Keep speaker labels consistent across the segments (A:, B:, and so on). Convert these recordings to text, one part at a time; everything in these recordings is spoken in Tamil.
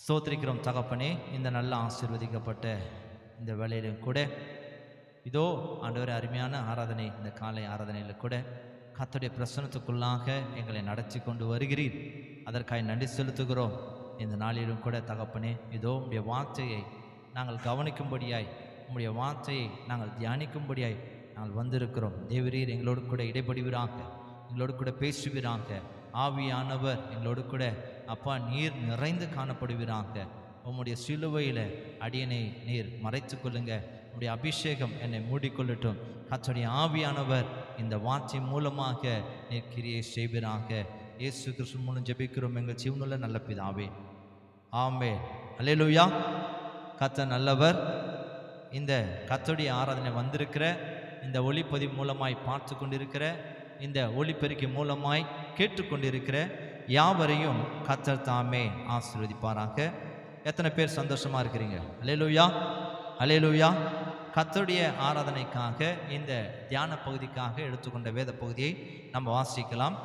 A: ஸ்தோத்திரிக்கிறோம் தகப்பனே, இந்த நல்ல ஆசீர்வதிக்கப்பட்ட இந்த வேளையிலும் கூட இதோ ஆண்டவரே, அருமையான ஆராதனை, இந்த காலை ஆராதனையில் கூட கர்த்தருடைய பிரசன்னத்துக்குள்ளாக எங்களை நடத்தி கொண்டு வருகிறீர். அதற்காக நன்றி செலுத்துகிறோம். இந்த நாளிலும் கூட தகப்பனே, இதோ உம்முடைய வார்த்தையை நாங்கள் கவனிக்கும்படியாய், உம்முடைய வார்த்தையை நாங்கள் தியானிக்கும்படியாய் நாங்கள் வந்திருக்கிறோம். தேவரீர் எங்களோடு கூட இடைப்படுவீராக, எங்களோடு கூட பேசுவீராக. ஆவியானவர் எங்களோடு கூட அப்பா நீர் நிறைந்து காணப்படுவீராக. உம்முடைய சிலுவையில் அடியனை நீர் மறைத்து கொள்ளுங்க. உம்முடைய அபிஷேகம் என்னை மூடிக்கொள்ளட்டும். கர்த்தருடைய ஆவியானவர் இந்த வார்த்தை மூலமாக நீர் கிரியை செய்வீராக. இயேசு கிறிஸ்து மூலம் ஜெபிக்கிறோம் எங்கள் ஜீவனுள்ள நல்ல பிதாவே, ஆமென். அல்லேலூயா. கர்த்தர் நல்லவர். இந்த கர்த்தருடைய ஆராதனை வந்திருக்கிற, இந்த ஒளிப்பதிவு மூலமாய் பார்த்து கொண்டிருக்கிற, இந்த ஒளிப்பெருக்கி மூலமாய் கேட்டுக்கொண்டிருக்கிற யாவரையும் கர்த்தர் தாமே ஆசீர்வதிப்பாராக. எத்தனை பேர் சந்தோஷமா இருக்கிறீங்க? அல்லேலூயா, அல்லேலூயா. கர்த்தருடைய ஆராதனைக்காக இந்த தியான பகுதிக்காக எடுத்துக்கொண்ட வேத பகுதியை நம்ம வாசிக்கலாம்.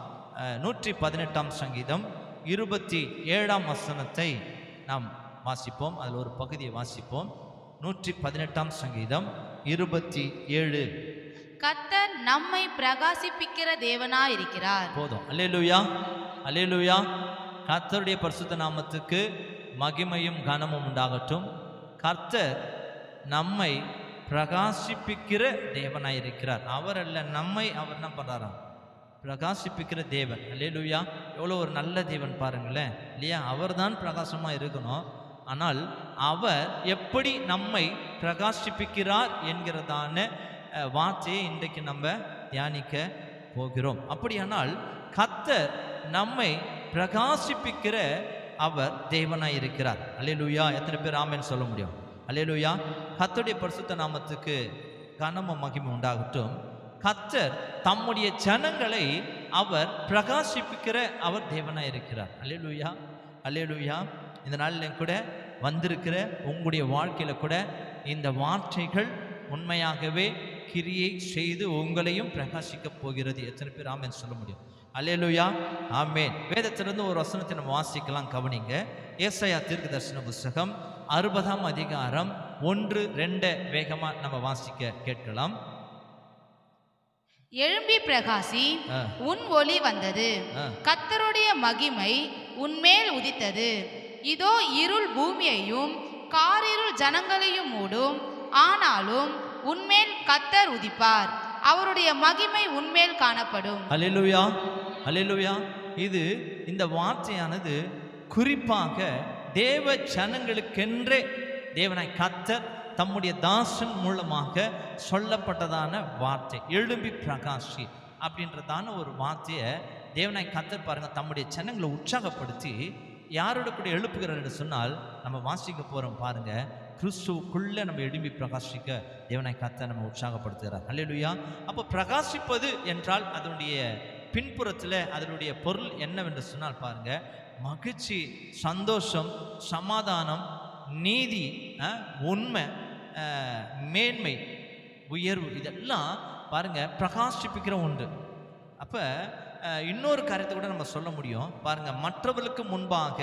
A: 118ஆம் சங்கீதம் 27ஆம் வசனத்தை நாம் வாசிப்போம். அதில் ஒரு பகுதியை வாசிப்போம். 118ஆம் சங்கீதம் 27.
B: கர்த்தர் நம்மை பிரகாசிப்பிக்கிற தேவனாய் இருக்கிறார்.
A: போதும். அல்லேலூயா, அல்லேலூயா. கர்த்தருடைய பரிசுத்த நாமத்துக்கு மகிமையும் கனமும் உண்டாகட்டும். கர்த்தர் நம்மை பிரகாசிப்பிக்கிற தேவனாய் இருக்கிறார். அவர் அல்ல, நம்மை அவர் என்ன பண்ணுறாராம்? பிரகாசிப்பிக்கிற தேவன். அல்லேலூயா. எவ்வளோ ஒரு நல்ல தேவன் பாருங்களேன், இல்லையா? அவர் தான் பிரகாசமாக இருக்கணும். ஆனால் அவர் எப்படி நம்மை பிரகாசிப்பிக்கிறார் என்கிறதான வார்த்தையை இன்றைக்கு நம்ம தியானிக்க போகிறோம். அப்படியானால் கர்த்தர் நம்மை பிரகாசிப்பிக்கிற அவர் தேவனாய் இருக்கிறார். அல்லேலூயா. எத்தனை பேர் ஆமென் சொல்ல முடியும்? அல்லேலூயா. கர்த்தருடைய பரிசுத்த நாமத்துக்கு கனமும் மகிமை உண்டாகட்டும். கர்த்தர் தம்முடைய ஜனங்களை அவர் பிரகாசிப்பிக்கிற அவர் தேவனாய் இருக்கிறார். அல்லேலூயா, அல்லேலூயா. இந்த நாளில் கூட வந்திருக்கிற உங்களுடைய வாழ்க்கையில கூட இந்த வார்த்தைகள் உண்மையாகவே கிரியை செய்து உங்களையும் பிரகாசிக்க போகிறது. எத்தனை பேர் ஆமென் சொல்ல முடியும்? அல்லேலூயா, ஆமென். வேதத்திலிருந்து ஒரு வசனத்தை நம்ம வாசிக்கலாம், கவனிங்க. ஏசாயா தீர்க்கதரிசன புத்தகம் 60ஆம் அதிகாரம் 1-2 வேகமா நம்ம வாசிக்க கேட்கலாம்.
B: எழும்பி பிரகாசி, உன் ஒளி வந்தது, கர்த்தருடைய மகிமை உன்மேல் உதித்தது. இதோ இருள் பூமியையும் காரிருள் ஜனங்களையும் மூடும், ஆனாலும் உன்மேல் கர்த்தர் உதிப்பார், அவருடைய மகிமை உன்மேல் காணப்படும்.
A: அல்லேலூயா, அல்லேலூயா. இது இந்த வார்த்தையானது குறிப்பாக தேவ ஜனங்களுக்கென்றே தேவனாய் கர்த்தர் தம்முடைய தாசன் மூலமாக சொல்லப்பட்டதான வார்த்தை. எழும்பி பிரகாசி அப்படின்றதான ஒரு வார்த்தையை தேவனாய் கர்த்தர் பாருங்க தம்முடைய ஜனங்களை உற்சாகப்படுத்தி யாரோட கூட எழுப்புகிறார் என்று சொன்னால், நம்ம வாசிக்க போறோம் பாருங்க. கிறிஸ்துவுக்குள்ள நம்ம எழும்பி பிரகாசிக்க தேவனாய் கர்த்தர் நம்ம உற்சாகப்படுத்துகிறார். அல்லேலூயா. அப்போ பிரகாசிப்பது என்றால் அதனுடைய பின்புறத்தில் அதனுடைய பொருள் என்னவென்று சொன்னால் பாருங்க, மகிழ்ச்சி, சந்தோஷம், சமாதானம், நீதி, உண்மை, மேன்மை, உயர்வு, இதெல்லாம் பாருங்க பிரகாசிப்பிக்கிற ஒன்று. அப்போ இன்னொரு காரியத்தை கூட நம்ம சொல்ல முடியும் பாருங்க. மற்றவர்களுக்கு முன்பாக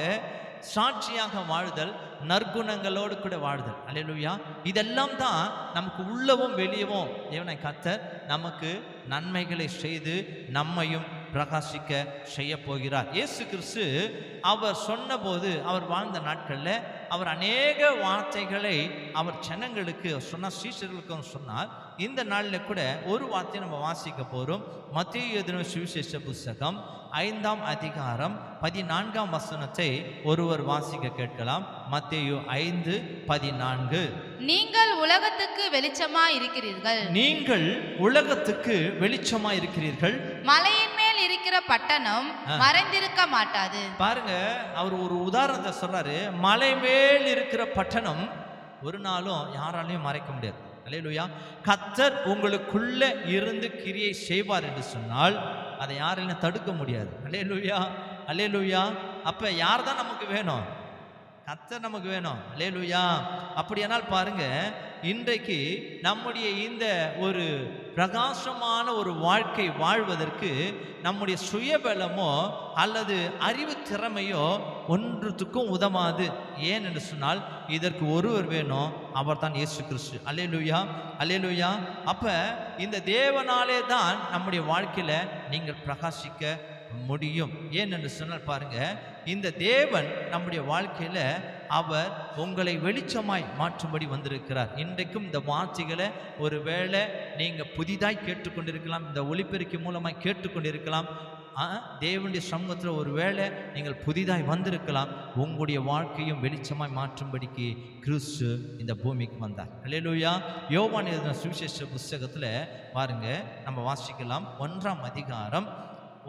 A: சாட்சியாக வாழ்தல், நற்குணங்களோடு கூட வாழ்தல். அல்லேலூயா. இதெல்லாம் தான் நமக்கு உள்ளவும் வெளியவும் தேவனாய் கர்த்தர் நமக்கு நன்மைகளை செய்து நம்மையும் பிரகாசிக்க செய்ய போகிறார். இயேசு கிறிஸ்து அவர் சொன்னபோது, அவர் வாழ்ந்த நாட்களில் அவர் அநேக வார்த்தைகளை அவர் ஜனங்களுக்கு சொன்னார், சீஷர்களுக்கும் சொன்னார். இந்த நாளில் கூட ஒரு வார்த்தையை நம்ம வாசிக்க போகிறோம். மத்தேயு எழுதின சுவிசேஷ புத்தகம் 5ஆம் அதிகாரம் 14ஆம் வசனத்தை ஒருவர் வாசிக்க கேட்கலாம். மத்தேயு 5:14.
B: நீங்கள் உலகத்துக்கு வெளிச்சமாய் இருக்கிறீர்கள்.
A: நீங்கள் உலகத்துக்கு வெளிச்சமாய் இருக்கிறீர்கள்.
B: மலையின் மேல் இருக்கிற பட்டணம் மறைந்திருக்க மாட்டாது. பாருங்க,
A: அவர் ஒரு உதாரணத்தை சொல்றாரு. மலை மேல் இருக்கிற பட்டணம் ஒரு நாளும் யாராலையும் மறைக்க முடியாது. அல்லேலூயா. கர்த்தர் உங்களுக்குள்ள இருந்து கிரியை செய்வார் என்று சொன்னால் அதை யாராலையும் தடுக்க முடியாது. அல்லேலூயா, அல்லேலூயா. அப்ப யார் தான் நமக்கு வேணும்? கர்த்தர் நமக்கு வேணும். அல்லேலூயா. அப்படியானால் பாருங்க, இன்றைக்கு நம்முடைய இந்த ஒரு பிரகாசமான ஒரு வாழ்க்கை வாழ்வதற்கு நம்முடைய சுயபலமோ அல்லது அறிவு திறமையோ ஒன்றுத்துக்கும் உதவாது. ஏன் என்று சொன்னால் இதற்கு ஒருவர் வேணும், அவர் தான் இயேசு கிறிஸ்து. அல்லேலூயா, அல்லேலூயா. அப்ப இந்த தேவனாலே தான் நம்முடைய வாழ்க்கையில நீங்கள் பிரகாசிக்க முடியும். ஏன் என்று சொன்னால் பாருங்க, இந்த தேவன் நம்முடைய வாழ்க்கையில அவர் உங்களை வெளிச்சமாய் மாற்றும்படி வந்திருக்கிறார். இன்றைக்கும் இந்த வார்த்தைகளை ஒருவேளை நீங்க புதிதாய் கேட்டுக்கொண்டிருக்கலாம், இந்த ஒளிபெருக்கி மூலமாய் கேட்டுக்கொண்டிருக்கலாம். தேவனுடைய சமூகத்தில் ஒருவேளை நீங்கள் புதிதாய் வந்திருக்கலாம். உங்களுடைய வாழ்க்கையும் வெளிச்சமாய் மாற்றும்படிக்கு கிறிஸ்து இந்த பூமிக்கு வந்தார். அல்லேலூயா. யோவான் எழுதின சுவிசேஷ புஸ்தகத்தில் பாருங்க, நம்ம வாசிக்கலாம். 1ஆம் அதிகாரம்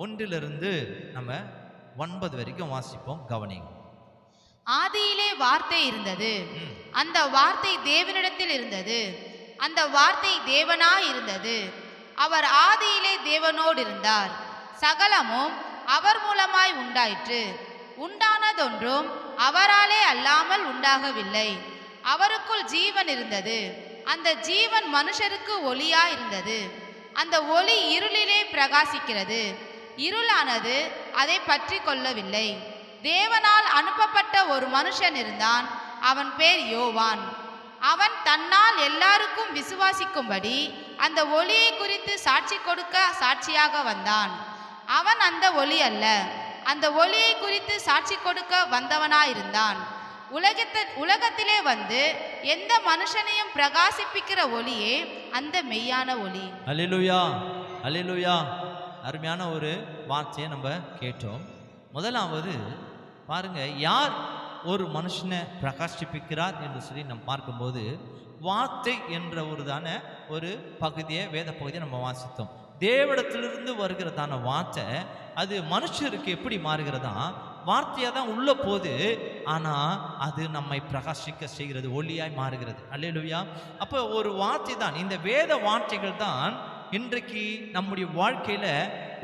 A: 1 நம்ம 9 வரைக்கும் வாசிப்போம், கவனிங்க.
B: ஆதியிலே வார்த்தை இருந்தது, அந்த வார்த்தை தேவனிடத்தில் இருந்தது, அந்த வார்த்தை தேவனாய் இருந்தது, அவர் ஆதியிலே தேவனோடு இருந்தார். சகலமும் அவர் மூலமாய் உண்டாயிற்று, உண்டானதொன்றும் அவராலே அல்லாமல் உண்டாகவில்லை. அவருக்குள் ஜீவன் இருந்தது, அந்த ஜீவன் மனுஷருக்கு ஒளியாய் இருந்தது. அந்த ஒளி இருளிலே பிரகாசிக்கிறது, இருளானது அதை பற்றி கொள்ளவில்லை. தேவனால் அனுப்பப்பட்ட ஒரு மனுஷன் இருந்தான், அவன் பேர் யோவான். அவன் தன்னால் எல்லாருக்கும் விசுவாசிக்கும்படி அந்த ஒளியை குறித்து சாட்சி கொடுக்க சாட்சியாக வந்தான். அவன் அந்த ஒளி அல்ல, அந்த ஒளியை குறித்து சாட்சி கொடுக்க வந்தவனாயிருந்தான். உலகத்திலே வந்து எந்த மனுஷனையும் பிரகாசிப்பிக்கிற ஒளியே அந்த மெய்யான ஒளி.
A: அல்லேலூயா, அல்லேலூயா. அருமையான ஒரு வார்த்தையை நம்ம கேட்டோம். முதலாவது பாருங்க, யார் ஒரு மனுஷனை பிரகாசிப்பிக்கிறார் என்று சொல்லி நம்ம பார்க்கும்போது வார்த்தை என்ற ஒரு பகுதியை, வேத பகுதியை நம்ம வாசித்தோம். தேவனிடத்திலிருந்து வருகிறதான வார்த்தை அது மனுஷருக்கு எப்படி மாறுகிறதா, வார்த்தையாக தான் உள்ள போது, ஆனால் அது நம்மை பிரகாசிக்க செய்கிறது, ஒளியாய் மாறுகிறது. அல்லேலூயா. அப்போ ஒரு வார்த்தை தான், இந்த வேத வார்த்தைகள் தான் இன்றைக்கு நம்முடைய வாழ்க்கையில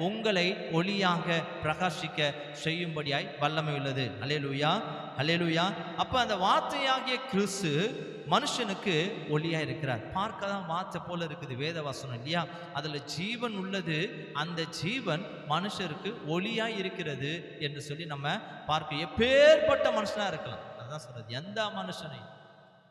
A: உங்களை ஒளியாக பிரகாசிக்க செய்யும்படியாய் வல்லமை உள்ளது. அல்லேலூயா, அல்லேலூயா. அப்ப அந்த வார்த்தையாகிய கிறிஸ்து மனுஷனுக்கு ஒளியா இருக்கிறார். பார்க்க தான் வார்த்தை போல இருக்குது வேத வசனம் இல்லையா? அதுல ஜீவன் உள்ளது, அந்த ஜீவன் மனுஷருக்கு ஒளியாய் இருக்கிறது என்று சொல்லி நம்ம பார்க்க. எப்பேற்பட்ட மனுஷனா இருக்கலாம், அதுதான் சொல்றது. எந்த மனுஷனை,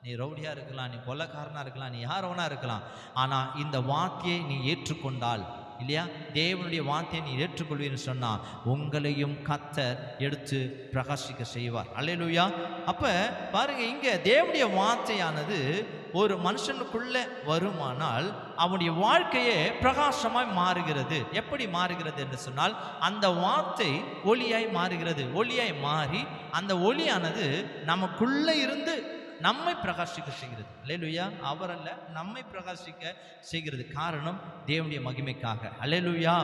A: நீ ரவுடியா இருக்கலாம், நீ கொலைக்காரனா இருக்கலாம், நீ யாரோனா இருக்கலாம், ஆனா இந்த வார்த்தையை நீ ஏற்றுக்கொண்டால் இல்லையா, தேவனுடைய வார்த்தையை நீ ஏற்றுக்கொள்வீன்னு சொன்னா உங்களையும் கர்த்தர் எடுத்து பிரகாசிக்க செய்வார். அல்லேலூயா. அப்ப பாருங்க, இங்க தேவனுடைய வார்த்தையானது ஒரு மனுஷனுக்குள்ள வருமானால் அவனுடைய வாழ்க்கையே பிரகாசமாய் மாறுகிறது. எப்படி மாறுகிறது என்று சொன்னால், அந்த வார்த்தை ஒளியாய் மாறுகிறது. ஒளியாய் மாறி அந்த ஒளியானது நமக்குள்ள இருந்து நம்மை பிரகாசிக்க செய்கிறது. அல்லேலூயா. அவர் அல்ல, நம்மை பிரகாசிக்க செய்கிறது. காரணம் தேவனுடைய மகிமைக்காக. அல்லேலூயா.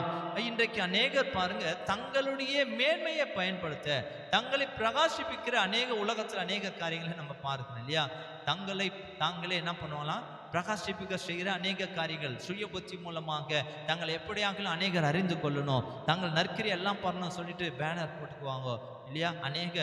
A: இன்றைக்கு அநேகர் பாருங்க, தங்களுடைய மேன்மையை பயன்படுத்த தங்களை பிரகாசிப்பிக்கிற உலகத்தில் அநேக காரியங்களை நம்ம பார்க்கணும் இல்லையா? தாங்களே என்ன பண்ணுவாங்களாம், பிரகாசிப்பிக்க செய்கிற அநேக காரியங்கள், சுய புத்தி மூலமாக தங்களை எப்படியாகலும் அநேகர் அறிந்து கொள்ளணும், தங்கள் நற்கிரி எல்லாம் பண்ணணும் சொல்லிட்டு பேனர் போட்டுக்குவாங்க இல்லையா? அநேக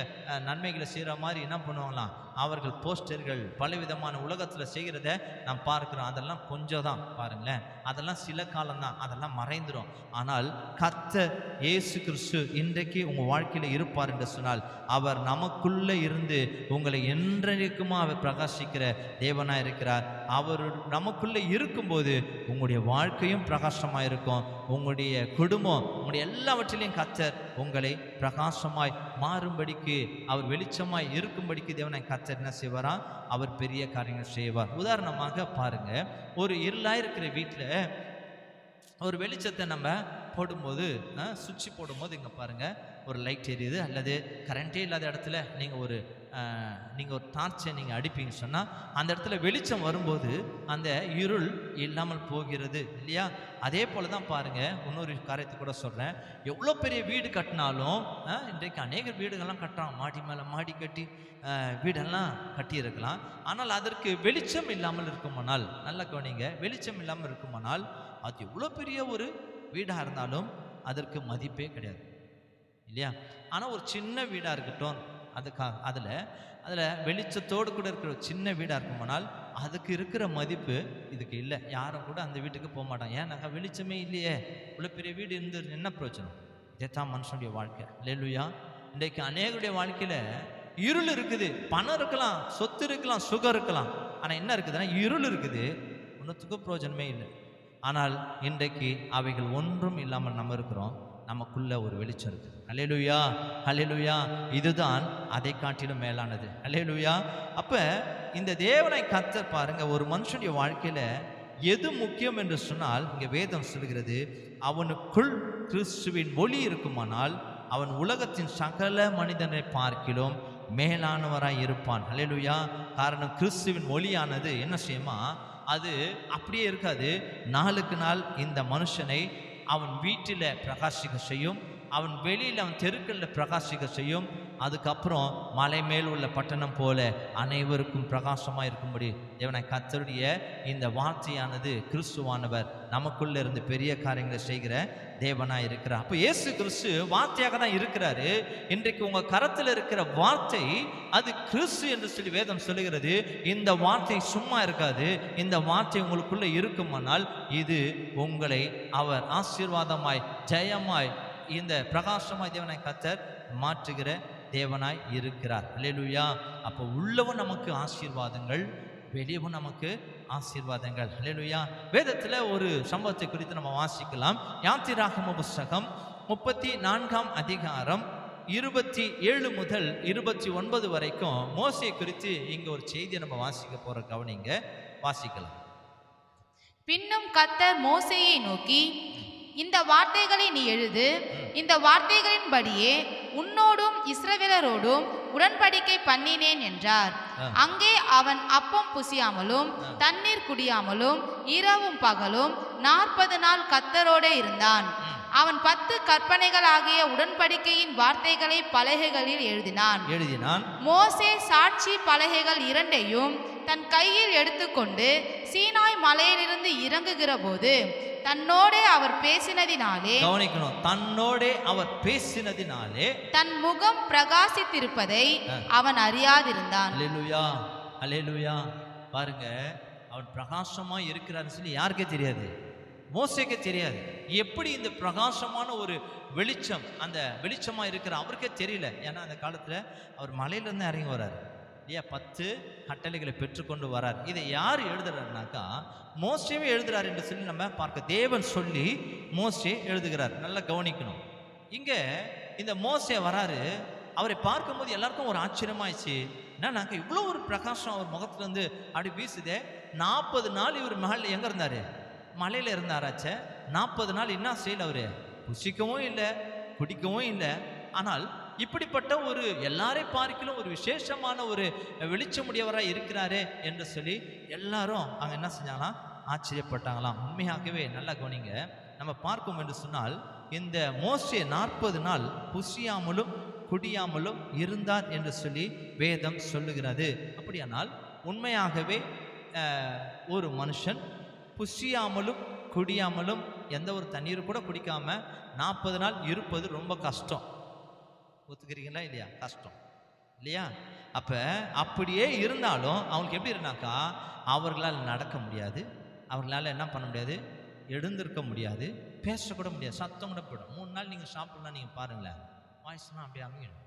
A: நன்மைகளை செய்கிற மாதிரி என்ன பண்ணுவாங்களாம், அவர்கள் போஸ்டர்கள் பலவிதமான உலகத்தில் செய்கிறத நாம் பார்க்கிறோம். அதெல்லாம் கொஞ்சம் தான் பாருங்களேன், அதெல்லாம் சில காலம்தான், அதெல்லாம் மறைந்துடும். ஆனால் கர்த்தர் இயேசு கிறிஸ்து இன்றைக்கு உங்கள் வாழ்க்கையில் இருப்பார் என்று சொன்னால், அவர் நமக்குள்ளே இருந்து உங்களை என்றைக்குமா அவர் பிரகாசிக்கிற தேவனாக இருக்கிறார். அவர் நமக்குள்ளே இருக்கும்போது உங்களுடைய வாழ்க்கையும் பிரகாசமாக இருக்கும், உங்களுடைய குடும்பம், உங்களுடைய எல்லாவற்றிலையும் கர்த்தர் உங்களை பிரகாசமாய் மாறும்படிக்கு, அவர் வெளிச்சமாய் இருக்கும்படிக்கு தேவனாய் கர்த்தர் என்ன செய்வாரா, அவர் பெரிய காரியங்கள் செய்வார். உதாரணமாக பாருங்க, ஒரு இருளாக இருக்கிற வீட்டில் ஒரு வெளிச்சத்தை நம்ம போடும்போது, சுவிட்ச் போடும்போது இங்கே பாருங்கள் ஒரு லைட் எரியுது, அல்லது கரண்ட்டே இல்லாத இடத்துல நீங்கள் ஒரு டார்ச்சை நீங்கள் அடிப்பீங்கன்னு சொன்னால் அந்த இடத்துல வெளிச்சம் வரும்போது அந்த இருள் இல்லாமல் போகிறது இல்லையா? அதே போல் தான் பாருங்கள், இன்னொரு காரியத்தை கூட சொல்கிறேன். எவ்வளோ பெரிய வீடு கட்டினாலும், இன்றைக்கு அநேக வீடுகள்லாம் கட்டுறாங்க, மாடி மேலே மாடி கட்டி வீடெல்லாம் கட்டியிருக்கலாம். ஆனால் அதற்கு வெளிச்சம் இல்லாமல் இருக்குமானால், நல்லா கவனிங்க, வெளிச்சம் இல்லாமல் இருக்குமானால் அது எவ்வளோ பெரிய ஒரு வீடாக இருந்தாலும் அதற்கு மதிப்பே கிடையாது இல்லையா? ஆனால் ஒரு சின்ன வீடாக இருக்கட்டும், அதுக்காக அதில் வெளிச்சத்தோடு கூட இருக்கிற ஒரு சின்ன வீடாக இருக்குமானால் அதுக்கு இருக்கிற மதிப்பு இதுக்கு இல்லை. யாரும் கூட அந்த வீட்டுக்கு போக மாட்டாங்க. ஏன்னாக்கா வெளிச்சமே இல்லையே, இவ்வளோ பெரிய வீடு இருந்து என்ன பிரயோஜனம்? இதேதான் மனுஷனுடைய வாழ்க்கை. அல்லேலூயா. இன்றைக்கு அநேகருடைய வாழ்க்கையில் இருள் இருக்குது. பணம் இருக்கலாம், சொத்து இருக்கலாம், சுகம் இருக்கலாம், ஆனால் என்ன இருக்குதுன்னா இருள் இருக்குது, ஒன்றுத்துக்கும் பிரயோஜனமே இல்லை. ஆனால் இன்றைக்கு அவைகள் ஒன்றும் இல்லாமல் நம்ம இருக்கிறோம். நமக்குள்ள ஒரு வெளிச்சம் இருக்குது. அல்லேலூயா, அல்லேலூயா. இதுதான் அதை காட்டிலும் மேலானது. அல்லேலூயா. அப்போ இந்த தேவனை கர்த்தர் பாருங்க, ஒரு மனுஷனுடைய வாழ்க்கையில எது முக்கியம் என்று சொன்னால், இங்கே வேதம் சொல்கிறது, அவனுக்குள் கிறிஸ்துவின் ஒளி இருக்குமானால் அவன் உலகத்தின் சகல மனிதனை பார்க்கிலும் மேலானவராய் இருப்பான். அல்லேலூயா. காரணம், கிறிஸ்துவின் ஒளியானது என்ன செய்யுமா, அது அப்படியே இருக்காது. நாளுக்கு நாள் இந்த மனுஷனை அவன் வீட்டில் பிரகாசிக்க செய்யும், அவன் வெளியில் அவன் தெருக்களில் பிரகாசிக்க செய்யும். அதுக்கப்புறம் மலை மேல் உள்ள பட்டணம் போல அனைவருக்கும் பிரகாசமாக இருக்கும்படி தேவனாய் கர்த்தருடைய இந்த வார்த்தையானது, கிறிஸ்துவானவர் நமக்குள்ள இருந்து பெரிய காரியங்களை செய்கிற தேவனாய் இருக்கிறார். அப்போ இயேசு கிறிஸ்து வார்த்தையாக தான் இருக்கிறாரு. இன்றைக்கு உங்கள் கரத்தில் இருக்கிற வார்த்தை அது கிறிஸ்து என்று சொல்லி வேதம் சொல்லுகிறது. இந்த வார்த்தை சும்மா இருக்காது. இந்த வார்த்தை உங்களுக்குள்ள இருக்குமானால் இது உங்களை அவர் ஆசீர்வாதமாய், ஜெயமாய், இந்த பிரகாசமாய் தேவனாய் கர்த்தர் மாற்றுகிற தேவனாய் இருக்கிறார். அல்லேலூயா. அப்போ உள்ளவும் நமக்கு ஆசீர்வாதங்கள், வெளியவும் நமக்கு ஆசீர்வாதங்கள். அல்லேலூயா. வேதத்தில் ஒரு சம்பவத்தை குறித்து நம்ம வாசிக்கலாம். யாத்திராகம புஸ்தகம் 34ஆம் அதிகாரம் 27 முதல் 29 வரைக்கும் மோசே குறித்து இங்க ஒரு செய்தியை நம்ம வாசிக்க போற. கவனிங்க, வாசிக்கலாம்.
B: பின்னும் கர்த்தர் மோசேயை நோக்கி, இந்த வார்த்தைகளை நீ எழுது, இந்த வார்த்தைகளின்படியே உன்னோடும் இஸ்ரவேலரோடும் உடன்படிக்கை பண்ணினேன் என்றார். அங்கே அவன் அப்பம் புசியாமலும் தண்ணீர் குடியாமலும் இரவும் பகலும் 40 நாள் கர்த்தரோடே இருந்தான். அவன் 10 கற்பனைகளாகிய உடன்படிக்கையின் வார்த்தைகளை பலகைகளில் எழுதினான். மோசே சாட்சி பலகைகள் 2ஐயும் தன் கையில் எடுத்துக்கொண்டு சீனாய் மலையிலிருந்து இறங்குகிற போது தன்னோடே அவர் பேசினதினாலே,
A: கவனிக்கணும், தன்னோடே அவர் பேசினதினாலே
B: தன் முகம் பிரகாசித்திருப்பதை அவன் அறியாதிருந்தான்.
A: அல்லேலூயா, அல்லேலூயா. பாருங்க, அவன் பிரகாசமா இருக்கிறான்னு சொல்லி யாருக்கே தெரியாது, மோசேக்கே தெரியாது. எப்படி இந்த பிரகாசமான ஒரு வெளிச்சம், அந்த வெளிச்சமா இருக்கிற அவருக்கே தெரியல. ஏன்னா அந்த காலத்துல அவர் மலையிலிருந்து இறங்கி வர்றாரு இல்லையா, 10 கட்டளைகளை பெற்றுக்கொண்டு வரார். இதை யார் எழுதுறாருனாக்கா மோசேவே எழுதுறாரு என்று சொல்லி நம்ம பார்க்க. தேவன் சொல்லி மோசே எழுதுகிறார். நல்லா கவனிக்கணும். இங்க இந்த மோசே வராரு. அவரை பார்க்கும்போது எல்லாருக்கும் ஒரு ஆச்சரியமாயிடுச்சு. என்னன்னாக்கா இவ்வளோ ஒரு பிரகாசம் அவர் முகத்துல இருந்து அப்படி வீசுதே. 40 நாள் இவர் மகள் எங்க இருந்தாரு, மலையில இருந்தாராச்ச. 40 நாள் என்ன செய்யல, அவரு புசிக்கவும் இல்லை, குடிக்கவும் இல்லை. ஆனால் இப்படிப்பட்ட ஒரு எல்லாரை பார்க்கலும் ஒரு விசேஷமான ஒரு வெளிச்சமுடையவராக இருக்கிறாரே என்று சொல்லி எல்லாரும் அங்க என்ன செஞ்சாங்களாம், ஆச்சரியப்பட்டாங்களாம். உண்மையாகவே நல்லா கவனிங்க. நம்ம பார்க்கும் என்று சொன்னால், இந்த மோசே 40 நாள் புசியாமலும் குடியாமலும் இருந்தார் என்று சொல்லி வேதம் சொல்லுகிறது. அப்படியானால் உண்மையாகவே ஒரு மனுஷன் புசியாமலும் குடியாமலும் எந்த ஒரு தண்ணீர் கூட குடிக்காம 40 நாள் இருப்பது ரொம்ப கஷ்டம். ஒத்துக்கிறீங்களா இல்லையா? கஷ்டம் இல்லையா? அப்ப அப்படியே இருந்தாலும் அவங்களுக்கு எப்படி இருந்தாக்கா, அவர்களால் நடக்க முடியாது, அவர்களால் என்ன பண்ண முடியாது, எழுந்திருக்க முடியாது, பேசக்கூட முடியாது, சத்தம் கூட போயிடும். 3 நாள் நீங்கள் சாப்பிடலாம். நீங்கள் பாருங்களேன், வாய்ஸ்லாம் அப்படியே அமையும்.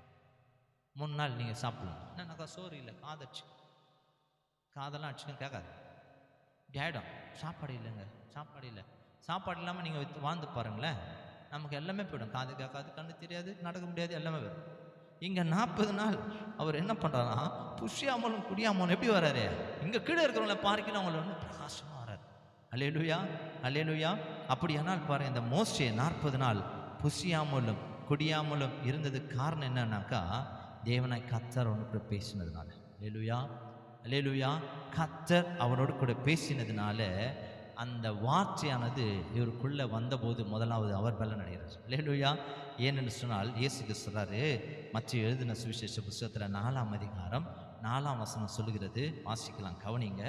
A: 3 நாள் நீங்கள் சாப்பிடலாம். என்னக்கா சோறு இல்லை, காதெல்லாம் அடிச்சுக்க கேட்காது, இப்படி ஆகிடும். சாப்பாடு இல்லைங்க, சாப்பாடு இல்லை. சாப்பாடு இல்லாமல் நீங்கள் வாழ்ந்து பாருங்களேன், நமக்கு எல்லாமே போயிடும். காது கேட்காது, கண்ணு தெரியாது, நடக்க முடியாது, எல்லாமே வரும். இங்கே 40 நாள் அவர் என்ன பண்ணுறாருன்னா, புசியாமலும் குடியாமலும் எப்படி வர்றாரு, இங்கே கீழே இருக்கிறவங்கள பார்க்கணும், அவங்கள வந்து பிரகாசமாக வர்றாரு. அல்லேலூயா, அல்லேலூயா. அப்படியானால் பாருங்க, இந்த மோசே 40 நாள் புசியாமலும் குடியாமலும் இருந்ததுக்கு காரணம் என்னன்னாக்கா, தேவனாய் கர்த்தர் அவனோடு கூட பேசினதுனால. அல்லேலூயா, அல்லேலூயா. கர்த்தர் அவனோடு கூட பேசினதுனால அந்த வார்த்தையானது இவருக்குள்ளே வந்தபோது முதலாவது அவர் பலன் அடைகிறார். அல்லேலூயா. ஏனென்று சொன்னால், இயேசுக்கு சொல்கிறாரு, மத்திய எழுதின சுவிசேஷ புத்தகத்தில் 4ஆம் அதிகாரம் 4ஆம் வசனம் சொல்லுகிறது. வாசிக்கலாம், கவனிங்க.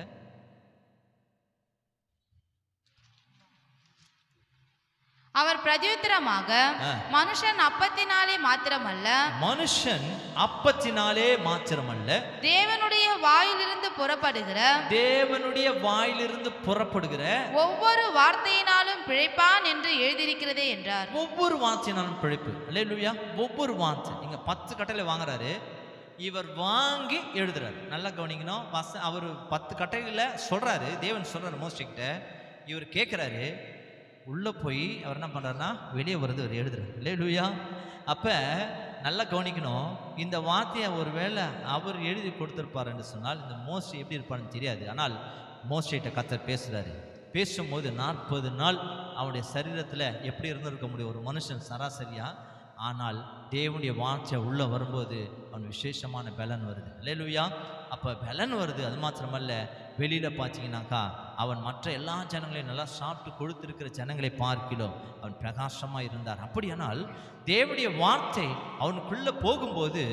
B: அவர் பிரதியுத்தரமாக, மனுஷன் அப்பத்தினாலே மாத்திரமல்ல,
A: மனுஷன் அப்பத்தினாலே மாத்திரமல்ல,
B: தேவனுடைய வாயிலிருந்து புறப்படுகிற ஒவ்வொரு வார்த்தையினாலும் பிழைப்பான் என்று எழுதியிருக்கிறதே என்றார்.
A: ஒவ்வொரு வார்த்தையினாலும் பிழைப்பு. அல்லேலூயா. ஒவ்வொரு வார்த்தை. இங்க 10 கட்டளை வாங்குறாரு, இவர் வாங்கி எழுதுறாரு. நல்லா கவனிக்கணும். அவர் 10 கட்டளைகளை சொல்றாரு, தேவன் சொல்றாரு மோசே கிட்ட. இவர் கேட்கிறாரு, உள்ள போய் அவர் என்ன பண்றாருன்னா வெளியே வருது, அவர் எழுதுறாரு. அல்லேலூயா. அப்ப நல்லா கவனிக்கணும். இந்த வார்த்தையை ஒருவேளை அவர் எழுதி கொடுத்திருப்பாருன்னு சொன்னால் இந்த மோசே எப்படி இருப்பாருன்னு தெரியாது. ஆனால் மோசேட்ட கர்த்தர் பேசுறாரு. பேசும்போது 40 நாள் அவனுடைய சரீரத்தில் எப்படி இருந்திருக்க முடியும் ஒரு மனுஷன் சராசரியா? ஆனால் தேவனுடைய வார்த்தை உள்ள வரும்போது அவன் விசேஷமான பலன் வருது. அல்லேலூயா. அப்போ பலன் வருது. அது மாத்திரமல்ல, வெளியில் பார்த்தீங்கன்னாக்கா அவன் மற்ற எல்லா ஜனங்களையும் நல்லா சாப்பிட்டு கொடுத்துருக்கிற ஜனங்களை பார்க்கிலும் அவன் பிரகாசமாக இருந்தார். அப்படியானால் தேவனுடைய வார்த்தை அவனுக்குள்ளே போகும்போது,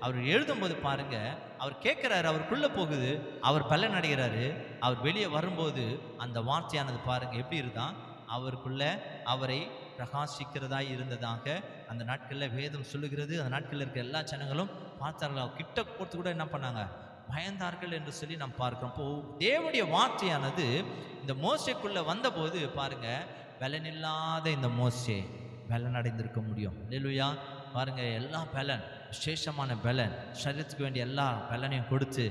A: அவர் எழுதும்போது பாருங்க, அவர் கேட்குறாரு, அவருக்குள்ளே போகுது, அவர் பலன் அடைகிறாரு. அவர் வெளியே வரும்போது அந்த வார்த்தையானது பாருங்க எப்படி இருந்தான், அவருக்குள்ள அவரை பிரகாசிக்கிறதாய் இருந்ததாக அந்த நாட்களில் வேதம் சொல்லுகிறது. அந்த நாட்களில் இருக்க எல்லா ஜனங்களும் பார்த்தார்கள். கிட்ட போட்டு கூட என்ன பண்ணாங்க, பயந்தார்கள் என்று சொல்லி நாம் பார்க்கிறோம். இப்போ தேவனுடைய வார்த்தையானது இந்த மோசேக்குள்ள வந்தபோது பாருங்க, பலனில்லாத இந்த மோசே பலன் அடைந்திருக்க முடியும். அல்லேலூயா. பாருங்க, எல்லா பலன், விசேஷமான பலன், சரீரத்துக்கு வேண்டிய எல்லா பலனையும் கொடுத்து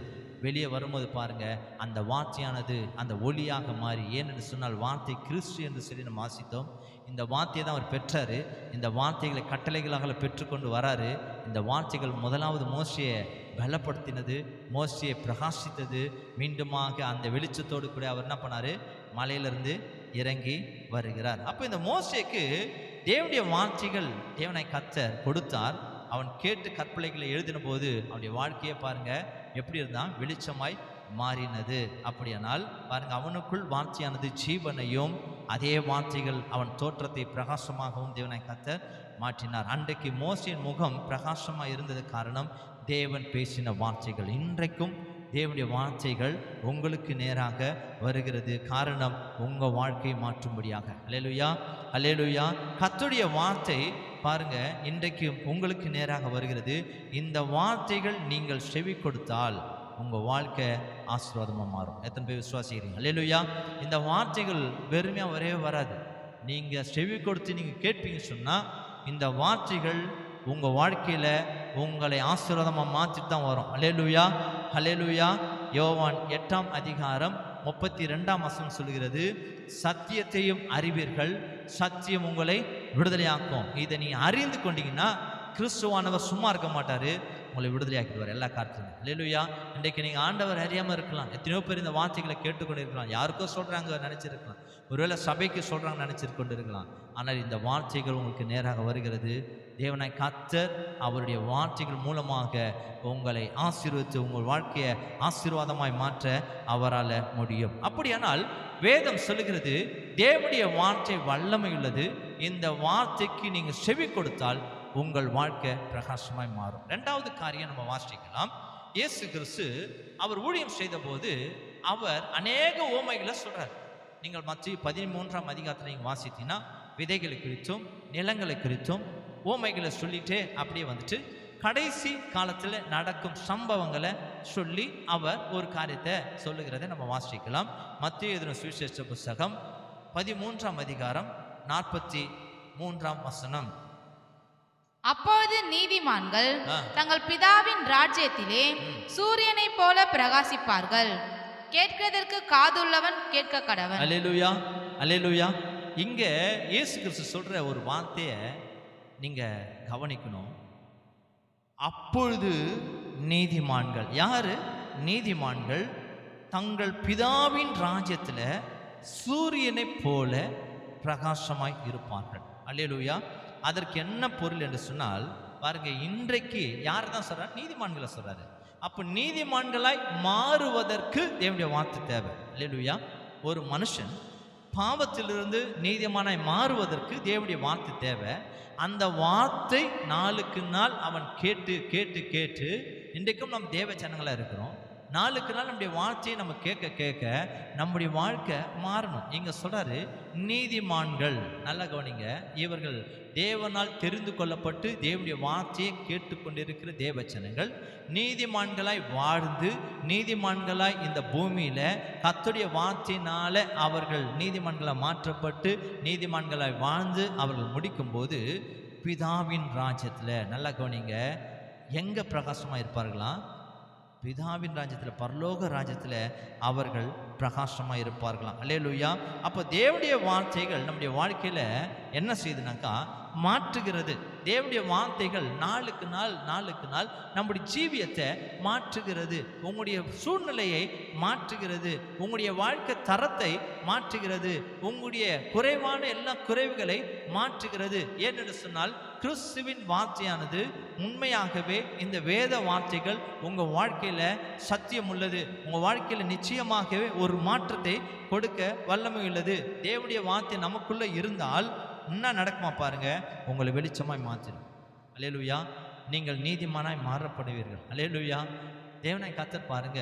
A: வெளியே வரும்போது பாருங்க, அந்த வார்த்தையானது அந்த ஒளியாக மாறி, ஏனென்று சொன்னால் வார்த்தை கிறிஸ்து என்று சொல்லி நம்ம வாசித்தோம். இந்த வார்த்தையை தான் அவர் பெற்றாரு. இந்த வார்த்தைகளை கட்டளைகளாக பெற்றுக்கொண்டு வராரு. இந்த வார்த்தைகள் முதலாவது மோசேயை பலப்படுத்தினது, மோசேயை பிரகாசித்தது. மீண்டுமாக அந்த வெளிச்சத்தோடு கூட அவர் என்ன பண்ணாரு, மலையிலிருந்து இறங்கி வருகிறார். அப்போ இந்த மோசேக்கு தேவனுடைய வார்த்தைகள் தேவனை கர்த்தர் கொடுத்தார். அவன் கேட்டு கற்பனைகளை எழுதின போது அவனுடைய வாழ்க்கையை பாருங்க எப்படி இருந்தான், வெளிச்சமாய் மாறினது. அப்படியானால் பாருங்க, அவனுக்குள் வார்த்தையானது ஜீவனையும், அதே வார்த்தைகள் அவன் தோற்றத்தை பிரகாசமாகவும் தேவனை கர்த்தர் மாற்றினார். அன்றைக்கு மோசேயின் முகம் பிரகாசமாக இருந்தது காரணம் தேவன் பேசின வார்த்தைகள். இன்றைக்கும் தேவனுடைய வார்த்தைகள் உங்களுக்கு நேராக வருகிறது, காரணம் உங்கள் வாழ்க்கையை மாற்றும்படியாக. அல்லேலூயா, அல்லேலூயா. கர்த்தருடைய வார்த்தை பாருங்க இன்றைக்கு உங்களுக்கு நேராக வருகிறது. இந்த வார்த்தைகள் நீங்கள் செவி கொடுத்தால் உங்கள் வாழ்க்கை ஆசீர்வாதமாக மாறும். எத்தனை பேர் விசுவாசிக்கிறீங்க? அல்லேலூயா. இந்த வார்த்தைகள் வெறுமையாக வரவே வராது. நீங்கள் செவி கொடுத்து நீங்கள் கேட்பீங்க சொன்னால் இந்த வார்த்தைகள் உங்கள் வாழ்க்கையில் உங்களை ஆசீர்வாதமாக மாற்றிட்டு தான் வரும். அல்லேலூயா, அல்லேலூயா. யோவான் 8ஆம் அதிகாரம் 32ஆம் வசனம் சொல்கிறது, சத்தியத்தையும் அறிவீர்கள், சத்தியம் உங்களை விடுதலையாக்கும். இதை நீ அறிந்து கொண்டீங்கன்னா கிறிஸ்துவானவர் சும்மா இருக்க மாட்டார், உங்களை விடுதலையாக்கிடுவார் எல்லா காரணத்திலும். அல்லேலூயா. இன்றைக்கு நீங்கள் ஆண்டவர் அறியாமல் இருக்கலாம். எத்தனையோ பேர் இந்த வார்த்தைகளை கேட்டுக்கொண்டு இருக்கலாம். யாருக்கோ சொல்கிறாங்க நினச்சிருக்கலாம், ஒருவேளை சபைக்கு சொல்கிறாங்க நினச்சிருக்கொண்டு இருக்கலாம். ஆனால் இந்த வார்த்தைகள் உங்களுக்கு நேராக வருகிறது. தேவனாய் கர்த்தர் அவருடைய வார்த்தைகள் மூலமாக உங்களை ஆசீர்வதித்து உங்கள் வாழ்க்கையை ஆசீர்வாதமாய் மாற்ற அவரால் முடியும். அப்படியானால் வேதம் சொல்லுகிறது, தேவனுடைய வார்த்தை வல்லமை உள்ளது. இந்த வார்த்தைக்கு நீங்கள் செவி கொடுத்தால் உங்கள் வாழ்க்கை பிரகாசமாய் மாறும். 2வது காரியம் நம்ம வாசிக்கலாம். இயேசு கிறிஸ்து அவர் ஊழியம் செய்த போது அவர் அநேக ஓமைகளை சொல்றார். நீங்கள் மத்திய 13ஆம் அதிகாரத்தில் நீங்கள் வாசித்தீங்கன்னா விதைகளை குறித்தும் நிலங்களை குறித்தும் ஓமைகளை சொல்லிட்டே அப்படியே வந்துட்டு கடைசி காலத்தில் நடக்கும் சம்பவங்களை சொல்லி அவர் ஒரு காரியத்தை சொல்லுகிறதை நம்ம வாசிக்கலாம். மத்திய எழுதின சுவிசேஷ புஸ்தகம் 13ஆம் அதிகாரம் 43ஆம் வசனம்.
B: அப்பொழுது நீதிமான்கள் தங்கள் பிதாவின் ராஜ்யத்திலே சூரியனை போல பிரகாசிப்பார்கள். கேட்கிறதற்கு காதுள்ளவன் கேட்க கடவன்.
A: அல்லேலூயா, அல்லேலூயா. இங்க இயேசு கிறிஸ்து சொல்ற ஒரு வார்த்தையை நீங்க கவனிக்கணும். அப்பொழுது நீதிமான்கள், யாரு நீதிமான்கள்? தங்கள் பிதாவின் ராஜ்யத்தில் சூரியனை போல பிரகாசமாய் இருப்பார்கள். அல்லேலூயா. அதற்கு என்ன பொருள் என்று சொன்னால் பாருங்க, இன்றைக்கு யார் தான் சொல்றாரு? நீதிமான்களை சொல்றாரு. அப்போ நீதிமான்களாய் மாறுவதற்கு தேவனுடைய வார்த்தை தேவை. அல்லேலூயா. ஒரு மனுஷன் பாவத்திலிருந்து நீதிமானாய் மாறுவதற்கு தேவனுடைய வார்த்தை தேவை. அந்த வார்த்தை நாளுக்கு நாள் அவன் கேட்டு கேட்டு கேட்டு, இன்றைக்கும் நம் தேவ ஜனங்களாக இருக்கிறோம். நாளுக்கு நாள் நம்முடைய வார்த்தையை நம்ம கேட்க கேட்க நம்முடைய வாழ்க்கை மாறணும். இங்க சொல்றாரு நீதிமான்கள், நல்லா கவனிங்க, இவர்கள் தேவனால் தெரிந்து கொள்ளப்பட்டு தேவனுடைய வார்த்தையை கேட்டுக்கொண்டிருக்கிற தேவச்சனங்கள் நீதிமான்களாய் வாழ்ந்து நீதிமான்களாய் இந்த பூமியில கர்த்தருடைய வார்த்தையினால அவர்கள் நீதிமான்களாய் மாற்றப்பட்டு நீதிமான்களாய் வாழ்ந்து அவர்கள் முடிக்கும்போது பிதாவின் ராஜ்யத்துல, நல்லா கவனிங்க, எங்க பிரகாசமா இருப்பார்களாம்? பிதாவின் ராஜ்யத்தில், பரலோக ராஜ்யத்தில் அவர்கள் பிரகாசமாக இருப்பார்களாம். அல்லேலூயா. அப்போ தேவனுடைய வார்த்தைகள் நம்முடைய வாழ்க்கையில் என்ன செய்யுதுனாக்கா மாற்றுகிறது. தேவனுடைய வார்த்தைகள் நாளுக்கு நாள் நம்முடைய ஜீவியத்தை மாற்றுகிறது. உங்களுடைய சூழ்நிலையை மாற்றுகிறது. உங்களுடைய வாழ்க்கை தரத்தை மாற்றுகிறது. உங்களுடைய குறைவான எல்லா குறைவுகளை மாற்றுகிறது. ஏனென்று சொன்னால் கிறிஸ்துவின் வார்த்தையானது உண்மையாகவே இந்த வேத வார்த்தைகள் உங்கள் வாழ்க்கையில் சத்தியம் உள்ளது. உங்கள் வாழ்க்கையில் நிச்சயமாகவே ஒரு மாற்றத்தை கொடுக்க வல்லமை உள்ளது. தேவனுடைய வார்த்தை நமக்குள்ள இருந்தால் என்ன நடக்குமா பாருங்க, உங்களை வெளிச்சமாய் மாற்றிடும். அல்லேலூயா. நீங்கள் நீதிமானாய் மாறப்படுவீர்கள். அல்லேலூயா. தேவனாய் கர்த்தர் பாருங்க,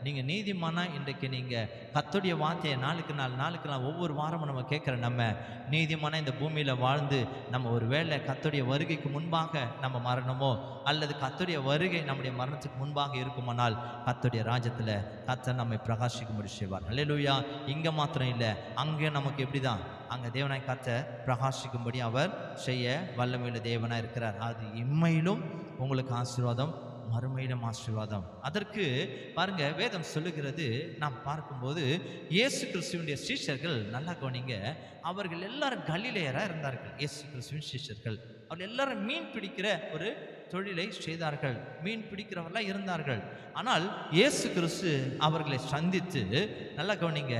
A: நீங்கள் நீதிமானாய் இன்றைக்கு நீங்கள் கர்த்தருடைய வார்த்தையை நாளுக்கு நாள் ஒவ்வொரு வாரமும் நம்ம கேட்குற நம்ம நீதிமானாய் இந்த பூமியில் வாழ்ந்து நம்ம ஒரு வேளை கர்த்தருடைய வருகைக்கு முன்பாக நம்ம மரணமோ அல்லது கர்த்தருடைய வருகை நம்முடைய மரணத்துக்கு முன்பாக இருக்குமானால் கர்த்தருடைய ராஜ்யத்தில் கர்த்தர் நம்மை பிரகாசிக்கும்படி செய்வார். அல்லேலூயா. இங்கே மாத்திரம் இல்லை, அங்கே நமக்கு எப்படி தான் அங்கே தேவனாய் கர்த்தர் பிரகாசிக்கும்படி அவர் செய்ய வல்லமையுள்ள தேவனாய் இருக்கிறார். அது இம்மையிலும் உங்களுக்கு ஆசீர்வாதம், மறுமையிலும் ஆசீர்வாதம். அதற்கு பாருங்க வேதம் சொல்லுகிறது, நாம் பார்க்கும்போது இயேசு கிறிஸ்துவினுடைய சீஷர்கள், நல்லா கவனிங்க, அவர்கள் எல்லாரும் கலிலேயராக இருந்தார்கள். இயேசு கிறிஸ்துவின் சீஷர்கள் அவர்கள் எல்லாரும் மீன் பிடிக்கிற ஒரு தொழிலை செய்தார்கள். மீன் பிடிக்கிறவர்களாக இருந்தார்கள். ஆனால் இயேசு கிறிஸ்து அவர்களை சந்தித்து, நல்லா கவனிங்க,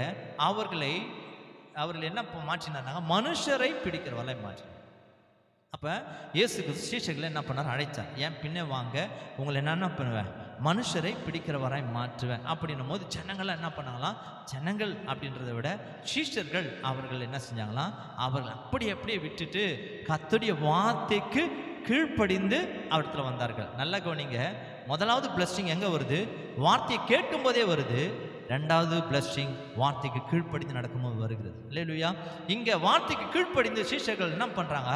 A: அவர்கள் என்ன மாற்றினாங்க? மனுஷரை பிடிக்கிறவர்களாக மாற்றினார். அப்போ இயேசு கிறிஸ்து சீஷர்களை என்ன பண்ணார்? அழைத்தார். ஏன் பின்னே வாங்க, உங்களை என்ன பண்ணுவேன்? மனுஷரை பிடிக்கிறவராய் மாற்றுவேன் அப்படின்னும் போது ஜனங்கள்லாம் என்ன பண்ணாங்களாம்? ஜனங்கள் அப்படின்றத விட சீஷர்கள் அவர்கள் என்ன செஞ்சாங்களாம்? அவர்கள் அப்படியே விட்டுட்டு கர்த்தருடைய வார்த்தைக்கு கீழ்ப்படிந்து அவரிடத்துல வந்தார்கள். நல்லா கவனிங்க, முதலாவது பிளஸ்ஸிங் எங்கே வருது? வார்த்தையை கேட்கும் போதே வருது. ரெண்டாவது பிளஸ்ஸிங் வார்த்தைக்கு கீழ்ப்படிந்து நடக்கும்போது வருகிறது. அல்லேலூயா. இங்கே வார்த்தைக்கு கீழ்ப்படிந்து சீஷர்கள் என்ன பண்ணுறாங்க?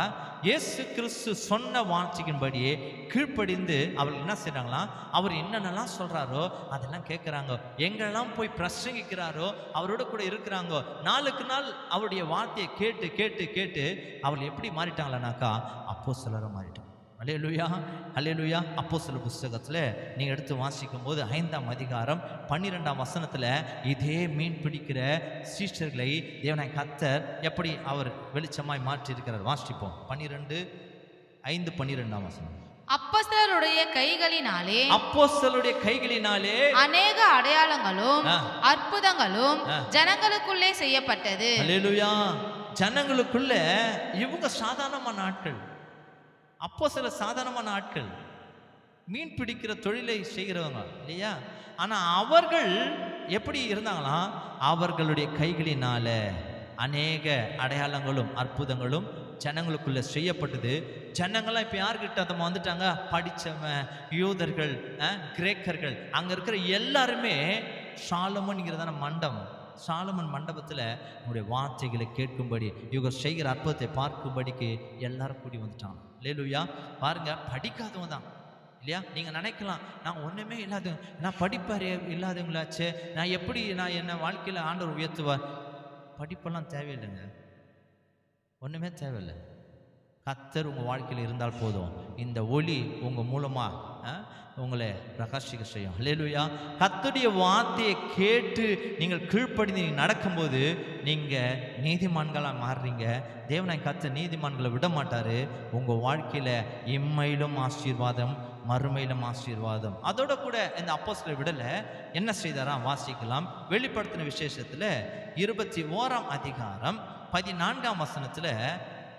A: இயேசு கிறிஸ்து சொன்ன வார்த்தையின்படியே கீழ்ப்படிந்து அவர்கள் என்ன செய்கிறாங்களாம்? அவர் என்னென்னலாம் சொல்கிறாரோ அதெல்லாம் கேட்குறாங்க. எங்கெல்லாம் போய் பிரசங்கிக்கிறாரோ அவரோட கூட இருக்கிறாங்க. நாளுக்கு நாள் அவருடைய வார்த்தையை கேட்டு கேட்டு கேட்டு அவர்கள் எப்படி மாறிட்டாங்களானாக்கா அப்போஸ்தலராக மாறிட்டாங்க. அல்லேலூயா, அல்லேலூயா. அப்போஸ்தலர் புஸ்தகத்தில் நீங்கள் எடுத்து வாசிக்கும் போது 5ஆம் அதிகாரம் 12ஆம் வசனத்தில் இதே மீன் பிடிக்கிற சீஷர்களை தேவனாய் கர்த்தர் எப்படி அவர் வெளிச்சமாய் மாற்றி இருக்கிறார். வாசிப்போம். 5:12ஆம் வசனம்.
B: அப்போஸ்தலருடைய கைகளினாலே அநேக அடையாளங்களும் அற்புதங்களும் ஜனங்களுக்குள்ளே செய்யப்பட்டது.
A: அல்லேலூயா. ஜனங்களுக்குள்ள இவங்க சாதாரணமான ஆட்கள், அப்போஸ்தலர் சாதாரணமான ஆட்கள், மீன் பிடிக்கிற தொழிலை செய்கிறவங்க இல்லையா? ஆனால் அவர்கள் எப்படி இருந்தாங்களாம்? அவர்களுடைய கைகளினால அநேக அடையாளங்களும் அற்புதங்களும் ஜனங்களுக்குள்ள செய்யப்பட்டது. ஜனங்கள்லாம் இப்போ யார்கிட்ட அதை வந்துட்டாங்க? படித்தவன், யூதர்கள், கிரேக்கர்கள், அங்கே இருக்கிற எல்லாருமே சாலமோன்கிறதான மண்டபம், சாலமன் மண்டபத்தில் உங்களுடைய வார்த்தைகளை கேட்கும்படி, இவங்க செய்கிற அற்புதத்தை பார்க்கும்படிக்கு எல்லாரும் கூடி வந்துட்டாங்க. அல்லேலூயா. பாருங்க, படிக்காதவங்க தான் இல்லையா? நீங்கள் நினைக்கலாம், நான் ஒன்றுமே இல்லாத, நான் படிப்பார் இல்லாதவங்களாச்சே, நான் எப்படி என்ன வாழ்க்கையில் ஆண்டவர் உயர்த்துவார்? படிப்பெல்லாம் தேவையில்லைங்க, ஒன்றுமே தேவையில்லை. கர்த்தர் உங்கள் வாழ்க்கையில் இருந்தால் போதும். இந்த ஒளி உங்கள் மூலமாக உங்களை பிரகாசிக்க செய்யும். அல்லேலூயா. கர்த்தருடைய வார்த்தையை கேட்டு நீங்கள் கீழ்ப்படிந்து நடக்கும்போது நீங்கள் நீதிமான்களாக மாறுறீங்க. தேவனாய் கர்த்தர் நீதிமான்களை விட மாட்டார். உங்கள் வாழ்க்கையில் இம்மையிலும் ஆசீர்வாதம், மறுமையிலும் ஆசீர்வாதம். அதோட கூட இந்த அப்போஸ்தலர் விடலை, என்ன செய்தாராம்? வாசிக்கலாம். வெளிப்படுத்தின விசேஷத்தில் 21ஆம் அதிகாரம் 14ஆம் வசனத்தில்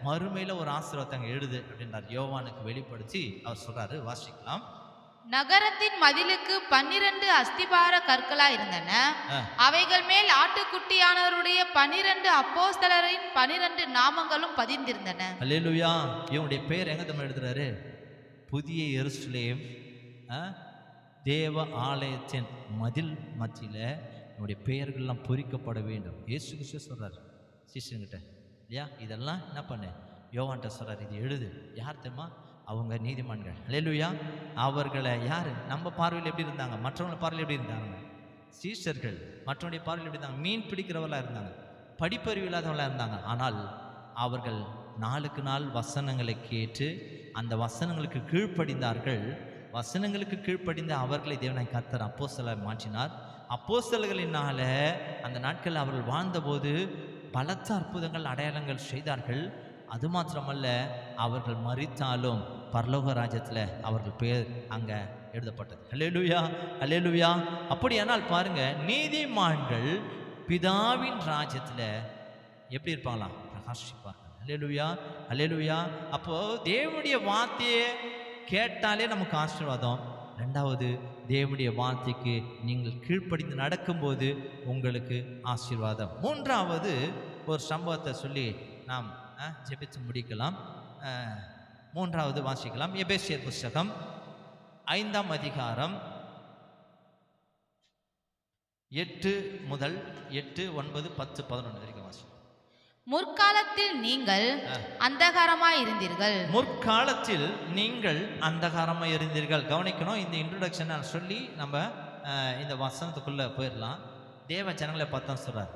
A: மறுமையில் ஒரு ஆசீர்வாதம் எழுது அப்படின்றார். யோவானுக்கு வெளிப்படுத்தி அவர் சொல்றாரு. வாசிக்கலாம்.
B: நகரத்தின் மதிலுக்கு 12 அஸ்திபார கற்களா இருந்தன. அவைகள் மேல் ஆட்டுக்குட்டியானவருடைய 12 அப்போஸ்தலரின் 12 நாமங்களும் பதிந்திருந்தன.
A: தேவ ஆலயத்தின் மதில் மத்தியில் என்னுடைய பெயர்கள்லாம் பொறிக்கப்பட வேண்டும். இயேசு கிறிஸ்து சொல்கிறார் சிஷ்யன்கிட்ட இல்லையா, இதெல்லாம் என்ன பண்ணு, யோவான்கிட்ட சொல்கிறார், இது எழுது. யார் தெரியுமா? அவங்க நீதிமான்கள். அல்லேலூயா. அவர்களை யார் நம்ம பார்வையில் எப்படி இருந்தாங்க, மற்றவங்க பார்வையில் எப்படி இருந்தாங்க? சீஷர்கள் மற்றவங்களுடைய பார்வையில் எப்படி இருந்தாங்க? மீன் பிடிக்கிறவர்களாக இருந்தாங்க, படிப்பறிவு இல்லாதவர்களாக இருந்தாங்க. ஆனால் அவர்கள் நாளுக்கு நாள் வசனங்களை கேட்டு அந்த வசனங்களுக்கு கீழ்ப்படிந்தார்கள். வசனங்களுக்கு கீழ்ப்படிந்த அவர்களை தேவனாய் கர்த்தர் அப்போஸ்தலராய் மாற்றினார். அப்போஸ்தலர்களினால அந்த நாட்களில் அவர்கள் வாழ்ந்தபோது பலத்த அற்புதங்கள் அடையாளங்கள் செய்தார்கள். அது மாத்திரமல்ல, அவர்கள் மரித்தாலும் பரலோக ராஜ்யத்தில் அவர்கள் பேர் அங்கே எழுதப்பட்டது. அல்லேலூயா, அல்லேலூயா. அப்படியானால் பாருங்க, நீதிமான்கள் பிதாவின் ராஜ்யத்தில் எப்படி இருப்பாங்களாம்? பிரகாசிப்பார்கள். அல்லேலூயா, அல்லேலூயா. அப்போ தேவனுடைய வார்த்தையை கேட்டாலே நமக்கு ஆசீர்வாதம். ரெண்டாவது, தேவனுடைய வார்த்தைக்கு நீங்கள் கீழ்ப்படிந்து நடக்கும்போது உங்களுக்கு ஆசீர்வாதம். மூன்றாவது ஒரு சம்பவத்தை சொல்லி நாம் ஜெபித்து முடிக்கலாம். மூன்றாவது வாசிக்கலாம். எபேசியர் புஸ்தகம் 5ஆம் அதிகாரம் 8 முதல் 8, 9, 10, 11 வரைக்கும் வாசிக்கலாம்.
B: முற்காலத்தில் நீங்கள் அந்தகாரமாய் இருந்தீர்கள்.
A: முற்காலத்தில் நீங்கள் அந்தகாரமாய் இருந்தீர்கள். கவனிக்கணும், இந்த இன்ட்ரோடக்ஷனை சொல்லி நம்ம இந்த வசனத்துக்குள்ளே போயிடலாம். தேவ ஜனங்களை பார்த்தா சொல்கிறார்.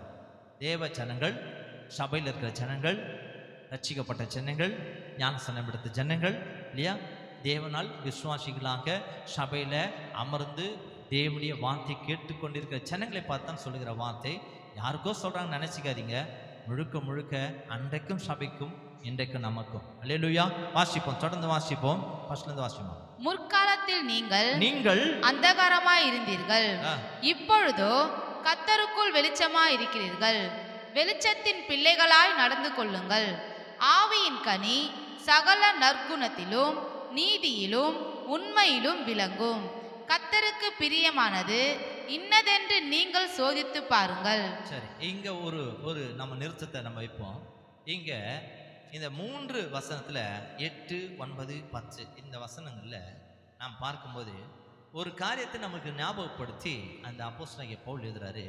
A: தேவ ஜனங்கள், சபையில் இருக்கிற ஜனங்கள், ரட்சிக்கப்பட்ட ஜனங்கள், ஞானஸ்நானம் எடுத்த ஜனங்கள் இல்லையா, தேவனால் விசுவாசிகளாக சபையில் அமர்ந்து தேவனுடைய வார்த்தை கேட்டுக்கொண்டிருக்கிற ஜனங்களை பார்த்தான் சொல்லுகிற வார்த்தை. யாருக்கோ சொல்கிறாங்கன்னு நினச்சிக்காதீங்க. முழுக்க முழுக்க அன்றைக்கும் சபைக்கும் இன்றைக்கும் நமக்கும். அல்லேலூயா. வாசிப்போம், தொடர்ந்து வாசிப்போம். ஃபர்ஸ்ட்லேருந்து வாசிப்போம்.
B: முற்காலத்தில் நீங்கள் அந்தகாரமாய் இருந்தீர்கள், இப்பொழுதோ கர்த்தருக்குள் வெளிச்சமாய் இருக்கிறீர்கள். வெளிச்சத்தின் பிள்ளைகளாய் நடந்து கொள்ளுங்கள். ஆவியின் கனி சகல நற்குணத்திலும் நீதியிலும் உண்மையிலும் விளங்கும். கர்த்தருக்கு பிரியமானது இன்னதென்று நீங்கள் சோதித்து பாருங்கள். சரி, இங்க ஒரு நம்ம நிறுத்தத்தை நம்ம வைப்போம். இங்க இந்த 3 வசனத்துல 8, 9, 10 இந்த வசனங்கள்ல நாம் பார்க்கும்போது ஒரு காரியத்தை நமக்கு ஞாபகப்படுத்தி அந்த அப்போஸ்தலனாகிய பவுல் எழுதுறாரு.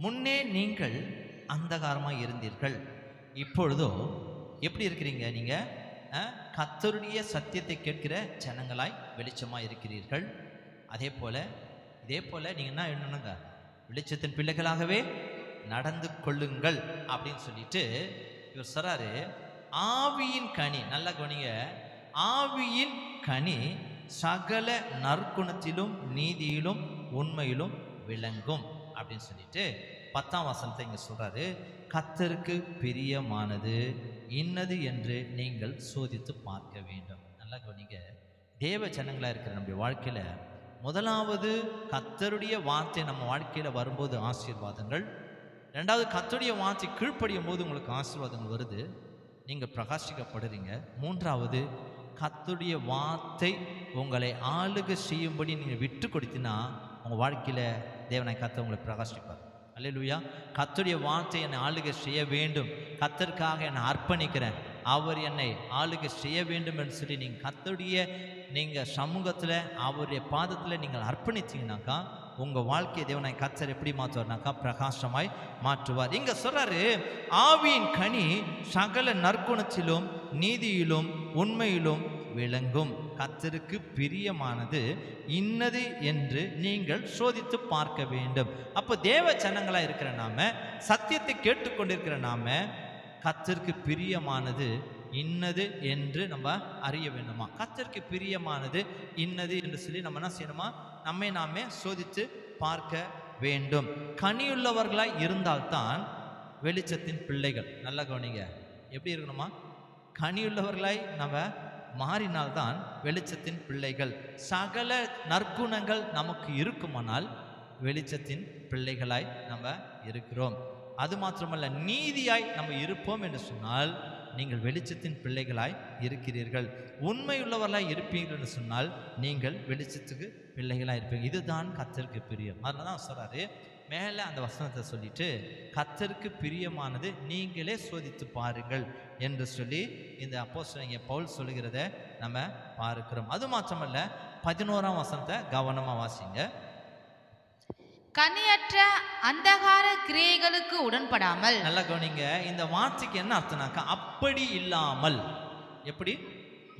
B: முன்னே நீங்கள் அந்தகாரமாய் இருந்தீர்கள், இப்பொழுதோ எப்படி இருக்கிறீங்க? நீங்க கர்த்தருடைய சத்தியத்தை கேட்கிற ஜனங்களாய் வெளிச்சமாய் இருக்கிறீர்கள். இதே போல நீங்க என்ன என்னங்க, வெளிச்சத்தின் பிள்ளைகளாகவே நடந்து கொள்ளுங்கள் அப்படின்னு சொல்லிட்டு இவர் சொல்றாரு. ஆவியின் கனி, நல்லா கவனிங்க, ஆவியின் கனி சகல நற்குணத்திலும் நீதியிலும் உண்மையிலும் விளங்கும் அப்படின்னு சொல்லிட்டு 10ஆம் வசனத்தை இங்க சொல்றாரு. கர்த்தருக்கு பிரியமானது இன்னது என்று நீங்கள் சோதித்து பார்க்க வேண்டும். நல்லா கவனிங்க, தேவ ஜனங்களா இருக்கிற நம்முடைய வாழ்க்கையில முதலாவது கர்த்தருடைய வார்த்தை நம்ம வாழ்க்கையில வரும்போது ஆசீர்வாதங்கள். ரெண்டாவது, கர்த்தருடைய வார்த்தை கீழ்ப்படியும் போது உங்களுக்கு ஆசீர்வாதங்கள் வருது, நீங்க பிரகாசிக்கப்படுறீங்க. மூன்றாவது, கர்த்தருடைய வார்த்தை உங்களை ஆளுகை செய்யும்படி நீங்க விட்டு கொடுத்தீங்கன்னா உங்க வாழ்க்கையில தேவனாய் கர்த்தர் உங்களை பிரகாசிப்பார். அல்லேலூயா. கர்த்தருடைய வார்த்தை என்னை ஆளுகை செய்ய வேண்டும், கர்த்தருக்காக என்னை அர்ப்பணிக்கிறேன், அவர் என்னை ஆளுகை செய்ய வேண்டும் என்று சொல்லி நீங்கள் சமூகத்தில் அவருடைய பாதத்தில் நீங்கள் அர்ப்பணித்தீங்கன்னாக்கா உங்கள் வாழ்க்கையை தேவனாய் கர்த்தர் எப்படி மாற்றுவார்னாக்கா பிரகாசமாய் மாற்றுவார். இங்கே சொல்கிறாரு, ஆவியின் கனி சகல நற்குணத்திலும் நீதியிலும் உண்மையிலும் விளங்கும். கர்த்தருக்கு பிரியமானது இன்னது என்று நீங்கள் சோதித்து பார்க்க வேண்டும். அப்போ தேவ ஜனங்களாக இருக்கிற நாம, சத்தியத்தை கேட்டுக்கொண்டிருக்கிற நாம, கர்த்தருக்கு பிரியமானது இன்னது என்று நம்ம அறிய வேண்டுமா? கர்த்தருக்கு பிரியமானது இன்னது என்று சொல்லி நம்ம என்ன செய்யணுமா? நம்மை நாமே சோதித்து பார்க்க வேண்டும். கனியுள்ளவர்களாய் இருந்தால்தான் வெளிச்சத்தின் பிள்ளைகள். நல்லா கவனிங்க, எப்படி இருக்கணுமா? கனியுள்ளவர்களாய் நம்ம மாறினால்தான் வெளிச்சத்தின் பிள்ளைகள். சகல நற்குணங்கள் நமக்கு இருக்குமானால் வெளிச்சத்தின் பிள்ளைகளாய் நம்ம இருக்கிறோம். அது மாத்திரமல்ல, நீதியாய் நம்ம இருப்போம் என்று சொன்னால்
A: நீங்கள் வெளிச்சத்தின் பிள்ளைகளாய் இருக்கிறீர்கள். உண்மையுள்ளவர்களாய் இருப்பீர்கள் என்று சொன்னால் நீங்கள் வெளிச்சத்துக்கு பிள்ளைகளாக இருப்பீங்க. இதுதான் கர்த்தருக்கு பிரியம். அதனால தான் சொல்கிறாரு மேலே அந்த வசனத்தை சொல்லிட்டு, கர்த்தருக்கு பிரியமானது நீங்களே சோதித்து பாருங்கள் என்று சொல்லி இந்த அப்போஸ்தலனாகிய பவுல் சொல்லுகிறத நம்ம பார்க்கிறோம். அது மாத்திரமல்ல, 11ஆம் வசனத்தை கவனமாக வாசிங்க.
B: கனியற்ற அந்தகார கிரியைகளுக்கு உடன்படாமல்.
A: நல்லா கவனிங்க. இந்த வார்த்தைக்கு என்ன அர்த்தம்னாக்கா, அப்படி இல்லாமல். எப்படி?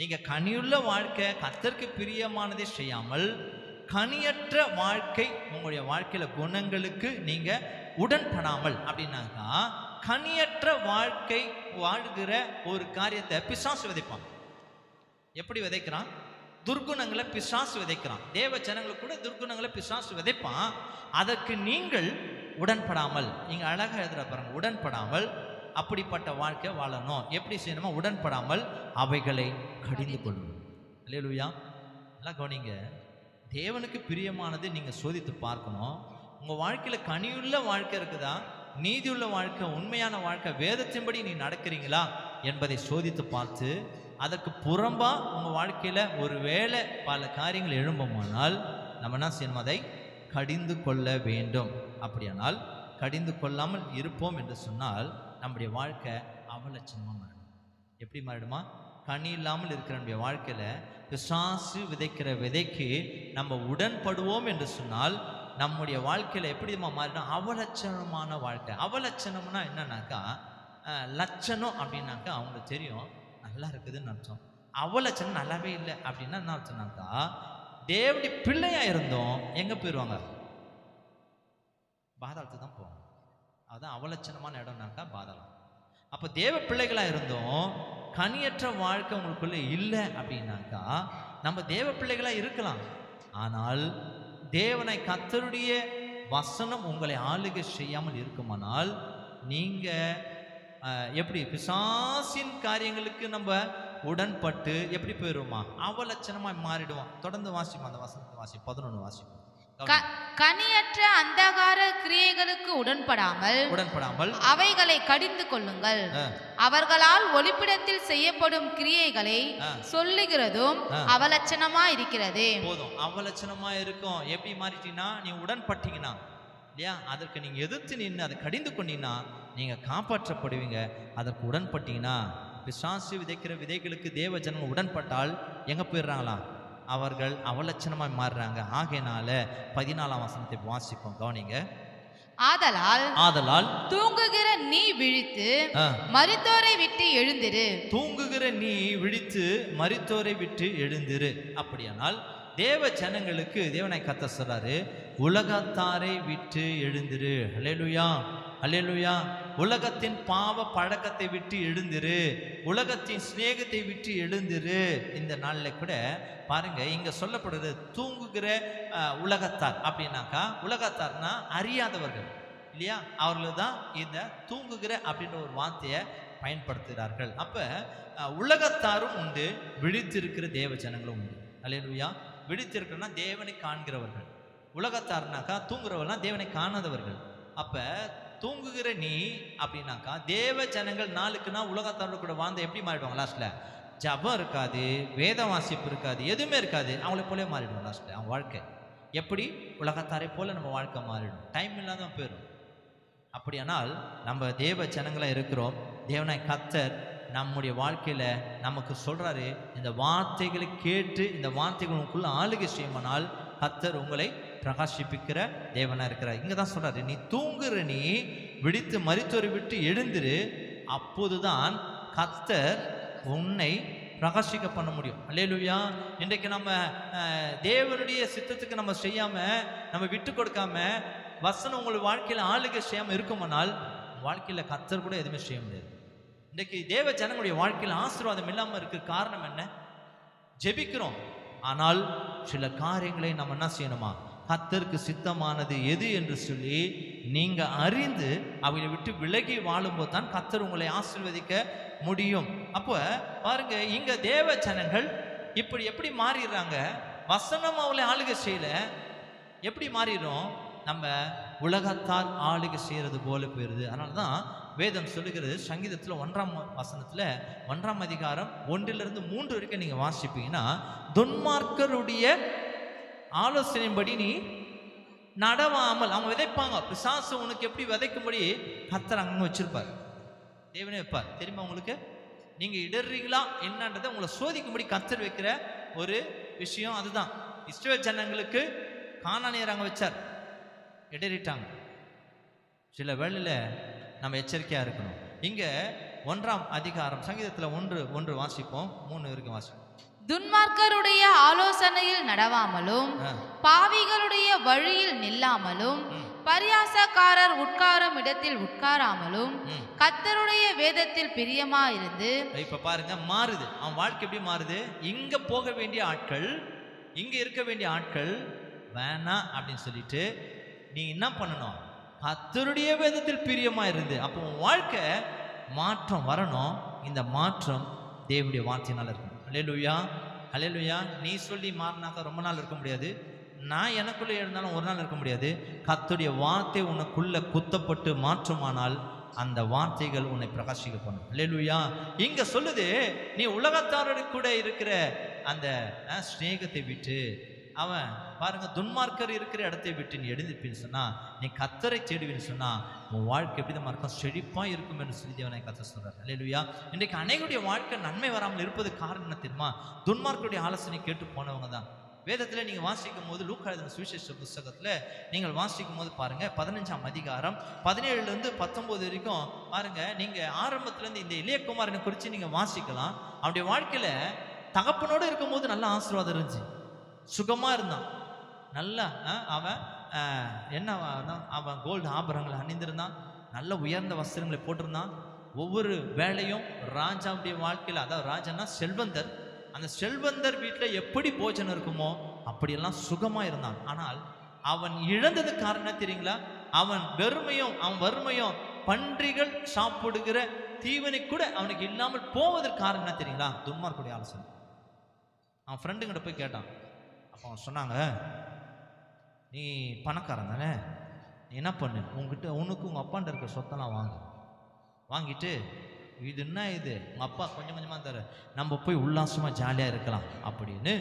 A: நீங்க கனியுள்ள வாழ்க்கை, கர்த்தருக்கு பிரியமானதை செய்யாமல் கனியற்ற வாழ்க்கை, உங்களுடைய வாழ்க்கையில குணங்களுக்கு நீங்க உடன்படாமல் அப்படின்னாக்கா, கனியற்ற வாழ்க்கை வாழ்கிற ஒரு காரியத்தை பிசாசு விதைப்பான். எப்படி விதைக்கிறான்? துர்குணங்களை பிசாசு விதைக்கிறான். தேவ ஜனங்களுக்கு கூட துர்குணங்களை பிசாசு விதைப்பான். அதற்கு நீங்கள் உடன்படாமல், நீங்க அழகா எழுதுற பாருங்க, உடன்படாமல் அப்படிப்பட்ட வாழ்க்கை வாழணும். எப்படி செய்யணுமா? உடன்படாமல் அவைகளை கடிந்து கொள்ளணும். அல்லேலூயா. நல்லா கவனிங்க. தேவனுக்கு பிரியமானது நீங்க சோதித்து பார்க்கணும். உங்க வாழ்க்கையில கனியுள்ள வாழ்க்கை இருக்குதா, நீதியுள்ள வாழ்க்கை, உண்மையான வாழ்க்கை, வேதத்தின்படி நீ நடக்கிறீங்களா என்பதை சோதித்து பார்த்து, அதற்கு புறம்பா உங்க வாழ்க்கையில ஒரு வேளை பல காரியங்கள் எழும்புமானால் நம்ம என்ன செய்யணும்? அதை கடிந்து கொள்ள வேண்டும். அப்படியானால் கடிந்து கொள்ளாமல் இருப்போம் என்று சொன்னால் நம்முடைய வாழ்க்கை அவலட்சணமாக மாறிடும். எப்படி மாறிடுமா? கனி இல்லாமல் இருக்கிற நம்முடைய வாழ்க்கையில பிசாசு விதைக்கிற விதைக்கு நம்ம உடன்படுவோம் என்று சொன்னால் நம்முடைய வாழ்க்கையில எப்படி மாறிடும்? அவலட்சணமான வாழ்க்கை. அவலட்சணம்னா என்னன்னாக்கா, லட்சணம் அப்படின்னாக்கா அவங்களுக்கு தெரியும் நல்லா இருக்குதுன்னு அர்த்தம். அவலட்சணம் நல்லாவே இல்லை அப்படின்னா என்ன அர்த்தம்னாக்கா, தேவனுடைய பிள்ளையா இருந்தோம் எங்க போயிடுவாங்க? பாதாளத்துக்கு தான் போவாங்க. அதுதான் அவலட்சணமான இடம்னாக்கா பாதாளம். அப்போ தேவ பிள்ளைகளா இருந்தோம் கனியற்ற வாழ்க்கை உங்களுக்குள்ள இல்லை அப்படின்னாக்கா, நம்ம தேவ பிள்ளைகளா இருக்கலாம், ஆனால் தேவனை கர்த்தருடைய வசனம் உங்களை ஆளுகை செய்யாமல் இருக்குமானால் நீங்க எப்படி பிசாசின் காரியங்களுக்கு நம்ம உடன்பட்டு எப்படி போயிடுவோமா? அவலட்சணமாய் மாறிடுவோம். தொடர்ந்து வாசிப்போம் அந்த வசனத்தை வாசிப்போம். 11 வாசிப்போம்.
B: கனியற்ற அந்தகார கிரியைகளுக்கு உடன்படாமல் அவைகளை கடிந்து கொள்ளுங்கள். அவர்களால் ஒளிப்பிடத்தில் செய்யப்படும் கிரியைகளை சொல்லுகிறதும் அவலட்சணமா இருக்கிறது. போதும், அவலட்சணமா இருக்கும். எப்படி மாறிட்டீங்கன்னா, நீ உடன்பட்டீங்கன்னா இல்லையா, அதற்கு நீங்க எதிர்த்து நின்று அதை கடிந்து கொண்டீங்கன்னா நீங்க காப்பாற்றப்படுவீங்க. அதற்கு உடன்பட்டீங்கன்னா, பிசாசு விதைக்கிற விதைகளுக்கு தேவ ஜனங்கள் உடன்பட்டால் எங்க போயிடுறாங்களாம்? அவர்கள் அவலட்சணமாய் மாறுறாங்க. ஆகையினால 14ஆம் வசனத்தை வாசிப்போம், கவனிங்க. ஆதலால் தூங்குகிற நீ விழித்து மரித்தோரை விட்டு எழுந்திரு.
A: தூங்குகிற நீ விழித்து மரித்தோரை விட்டு எழுந்திரு. அப்படியானால் தேவ ஜனங்களுக்கு தேவனாய் கர்த்தர் சொல்றாரு, உலகத்தாரை விட்டு எழுந்திரு. அல்லேலூயா, அல்லேலூயா. உலகத்தின் பாவ பழக்கத்தை விட்டு எழுந்திரு, உலகத்தின் சிநேகத்தை விட்டு எழுந்திரு. இந்த நாளில் கூட பாருங்க, இங்க சொல்லப்படுறது தூங்குகிற உலகத்தார் அப்படின்னாக்கா, உலகத்தார்னா அறியாதவர்கள் இல்லையா, அவர்கள் தான் இந்த தூங்குகிற அப்படின்ற ஒரு வார்த்தையை பயன்படுத்துகிறார்கள். அப்ப உலகத்தாரும் உண்டு, விழித்திருக்கிற தேவ ஜனங்களும் உண்டு. அல்லேலூயா. விழித்திருக்கிறனா தேவனை காண்கிறவர்கள், உலகத்தார்னாக்கா தூங்குறவர்கள்னா தேவனை காணாதவர்கள். அப்ப தூங்குகிற நீ அப்படின்னாக்கா தேவ ஜனங்கள் நாளுக்கு நாள் உலகத்தாரோட கூட வாழ்ந்த எப்படி மாறிடுவாங்க? லாஸ்ட்ல ஜபம் இருக்காது, வேத வாசிப்பு இருக்காது, எதுவுமே இருக்காது. அவங்கள போலே மாறிடுவோம். லாஸ்ட்ல அவங்க வாழ்க்கை எப்படி? உலகத்தாரை போல நம்ம வாழ்க்கை மாறிடும். டைம் இல்லாத போயிடும். அப்படியானால் நம்ம தேவ ஜனங்களாக இருக்கிறோம். தேவனாய் கர்த்தர் நம்முடைய வாழ்க்கையில நமக்கு சொல்றாரு, இந்த வார்த்தைகளை கேட்டு இந்த வார்த்தைகளுக்குள்ள ஆளுகை செய்யுமானால் கர்த்தர் உங்களை பிரகாசிப்பிக்கிற தேவனா இருக்கிறார். இங்க தான் சொல்றாரு, நீ தூங்குற நீ விழித்து மரித்தோரை விட்டு எழுந்திரு, அப்போதுதான் கர்த்தர் உன்னை பிரகாசிக்க பண்ண முடியும். அல்லேலூயா. இன்றைக்கு நம்ம தேவனுடைய சித்தத்துக்கு நம்ம செய்யாம, நம்ம விட்டு கொடுக்காம, வசனம் உங்கள் வாழ்க்கையில ஆளுகை செய்யாம இருக்குமானால் வாழ்க்கையில கர்த்தர் கூட எதுவுமே செய்ய முடியாது. இன்றைக்கு தேவ ஜனங்களுடைய வாழ்க்கையில் ஆசீர்வாதம் இல்லாமல் இருக்க காரணம் என்ன? ஜெபிக்கிறோம், ஆனால் சில காரியங்களை நம்ம என்ன செய்யணுமா? கர்த்தருக்கு சித்தமானது எது என்று சொல்லி நீங்க அறிந்து அவங்களை விட்டு விலகி வாழும்போது தான் கர்த்தர் உங்களை ஆசீர்வதிக்க முடியும். அப்போ பாருங்க, இங்க தேவ ஜனங்கள் இப்படி எப்படி மாறிடுறாங்க? வசனம் அவளை ஆளுகை செய்யல, எப்படி மாறிடும்? நம்ம உலகத்தால் ஆளுகை செய்யறது போல போயிருது. அதனால தான் வேதம் சொல்லுகிறது. சங்கீதத்துல 1ஆம் வசனத்துல 1ஆம் அதிகாரம் 1-3 வரைக்கும் நீங்க வாசிப்பீங்கன்னா, துன்மார்க்கருடைய ஆலோசனையின்படி நீ நடவாமல், அவங்க விதைப்பாங்க, பிசாசு உனக்கு எப்படி விதைக்கும்படி கர்த்தர் அங்க வச்சிருப்பார், தேவனே வைப்பார். தெரியுமா உங்களுக்கு? நீங்க இடறீங்களா என்னன்றதை உங்களை சோதிக்கும்படி கர்த்தர் வைக்கிற ஒரு விஷயம் அதுதான். இஸ்ரவேல் ஜனங்களுக்கு கானானியர் அங்க வச்சார், இடறிட்டாங்க. சில வேளையில நம்ம எச்சரிக்கையா இருக்கணும். இங்க 1ஆம் அதிகாரம் சங்கீதத்துல 1 வாசிப்போம், 3 வரைக்கும் வாசிப்போம்.
B: துன்மார்க்கருடைய ஆலோசனையில் நடவாமலும், பாவிகளுடைய வழியில் நில்லாமலும், பரியாசக்காரர் உட்காரும் இடத்தில் உட்காராமலும், கர்த்தருடைய வேதத்தில் பிரியமா இருந்து. இப்ப பாருங்க, மாறுது அவன் வாழ்க்கை. எப்படி மாறுது? இங்க போக வேண்டிய ஆட்கள், இங்க இருக்க வேண்டிய ஆட்கள் வேணாம் அப்படின்னு சொல்லிட்டு நீ என்ன பண்ணணும்? கர்த்தருடைய வேதத்தில் பிரியமா இருந்து. அப்போ உன் வாழ்க்கை மாற்றம் வரணும். இந்த மாற்றம் தேவனுடைய வார்த்தையினால இருக்கும். அல்லேலூயா, அல்லேலூயா. நீ சொல்லி மாறினாக்கா ரொம்ப நாள் இருக்க முடியாது. நான் எனக்குள்ளே இருந்தாலும் ஒரு நாள் இருக்க முடியாது. கர்த்தருடைய வார்த்தை உனக்குள்ள குத்தப்பட்டு மாற்றமானால் அந்த வார்த்தைகள் உன்னை பிரகாசிக்க பண்ணும். அல்லேலூயா. இங்க சொல்லுது, நீ உலகத்தாரோடு கூட இருக்கிற அந்த ஸ்நேகத்தை விட்டு, அவன் பாருங்க, துன்மார்க்கர் இருக்கிற இடத்தை விட்டு நீ எழுந்திருப்பின்னு சொன்னா, நீ கர்த்தரை தேடுவின்னு சொன்னா, உன் வாழ்க்கை எப்படி தான் இருக்கும்? செழிப்பா இருக்கும் என்று சொல்லி தேவனை கர்த்தர் சொல்றார். அல்லேலூயா. இன்றைக்கு அநேகருடைய வாழ்க்கை நன்மை வராமல் இருப்பது காரணம் என்ன தெரியுமா? துன்மார்க்கருடைய ஆலோசனை கேட்டு போனவங்க தான். வேதத்தில் நீங்கள் வாசிக்கும் போது, லூக்கா எழுதின சுவிசேஷ புத்தகத்தில் நீங்கள் வாசிக்கும் போது பாருங்க, 15ஆம் அதிகாரம் 17 - 19 வரைக்கும் பாருங்க. நீங்கள் ஆரம்பத்திலேருந்து இந்த இளையகுமாரனை குறித்து நீங்கள் வாசிக்கலாம். அவனுடைய வாழ்க்கையில் தகப்பனோடு இருக்கும் போது நல்ல ஆசீர்வாதம் இருந்துச்சு, சுகமாக இருந்தான், நல்லா அவன் என்ன அவன் கோல்டு ஆபரணங்களை அணிந்திருந்தான், நல்ல உயர்ந்த வஸ்திரங்களை போட்டிருந்தான். ஒவ்வொரு வேலையும் ராஜாவுடைய வாழ்க்கையில், அதாவது ராஜான்னா செல்வந்தர், அந்த செல்வந்தர் வீட்டில் எப்படி போஜனம் இருக்குமோ அப்படியெல்லாம் சுகமாக இருந்தான். ஆனால் அவன் இழந்தது காரணம் தெரியுங்களா? அவன் வெறுமையும் அவன் வறுமையும், பன்றிகள் சாப்பிடுகிற தீவனை கூட அவனுக்கு இல்லாமல் போவதற்கு காரணம் என்ன தெரியுங்களா? துன்மார்க்கருடைய ஆலோசனை. அவன் ஃப்ரெண்டுங்கிட்ட போய் கேட்டான். அப்போ அவன் சொன்னாங்க, நீ பணக்காரன் தானே, நீ என்ன பண்ணு, உனக்கு உங்கள் அப்பாண்ட இருக்கிற சொத்தெல்லாம் வாங்கிட்டு, இது என்ன இது, உங்கள் அப்பா கொஞ்சம் கொஞ்சமாக தர, நம்ம போய் உல்லாசமாக ஜாலியாக இருக்கலாம் அப்படின்னு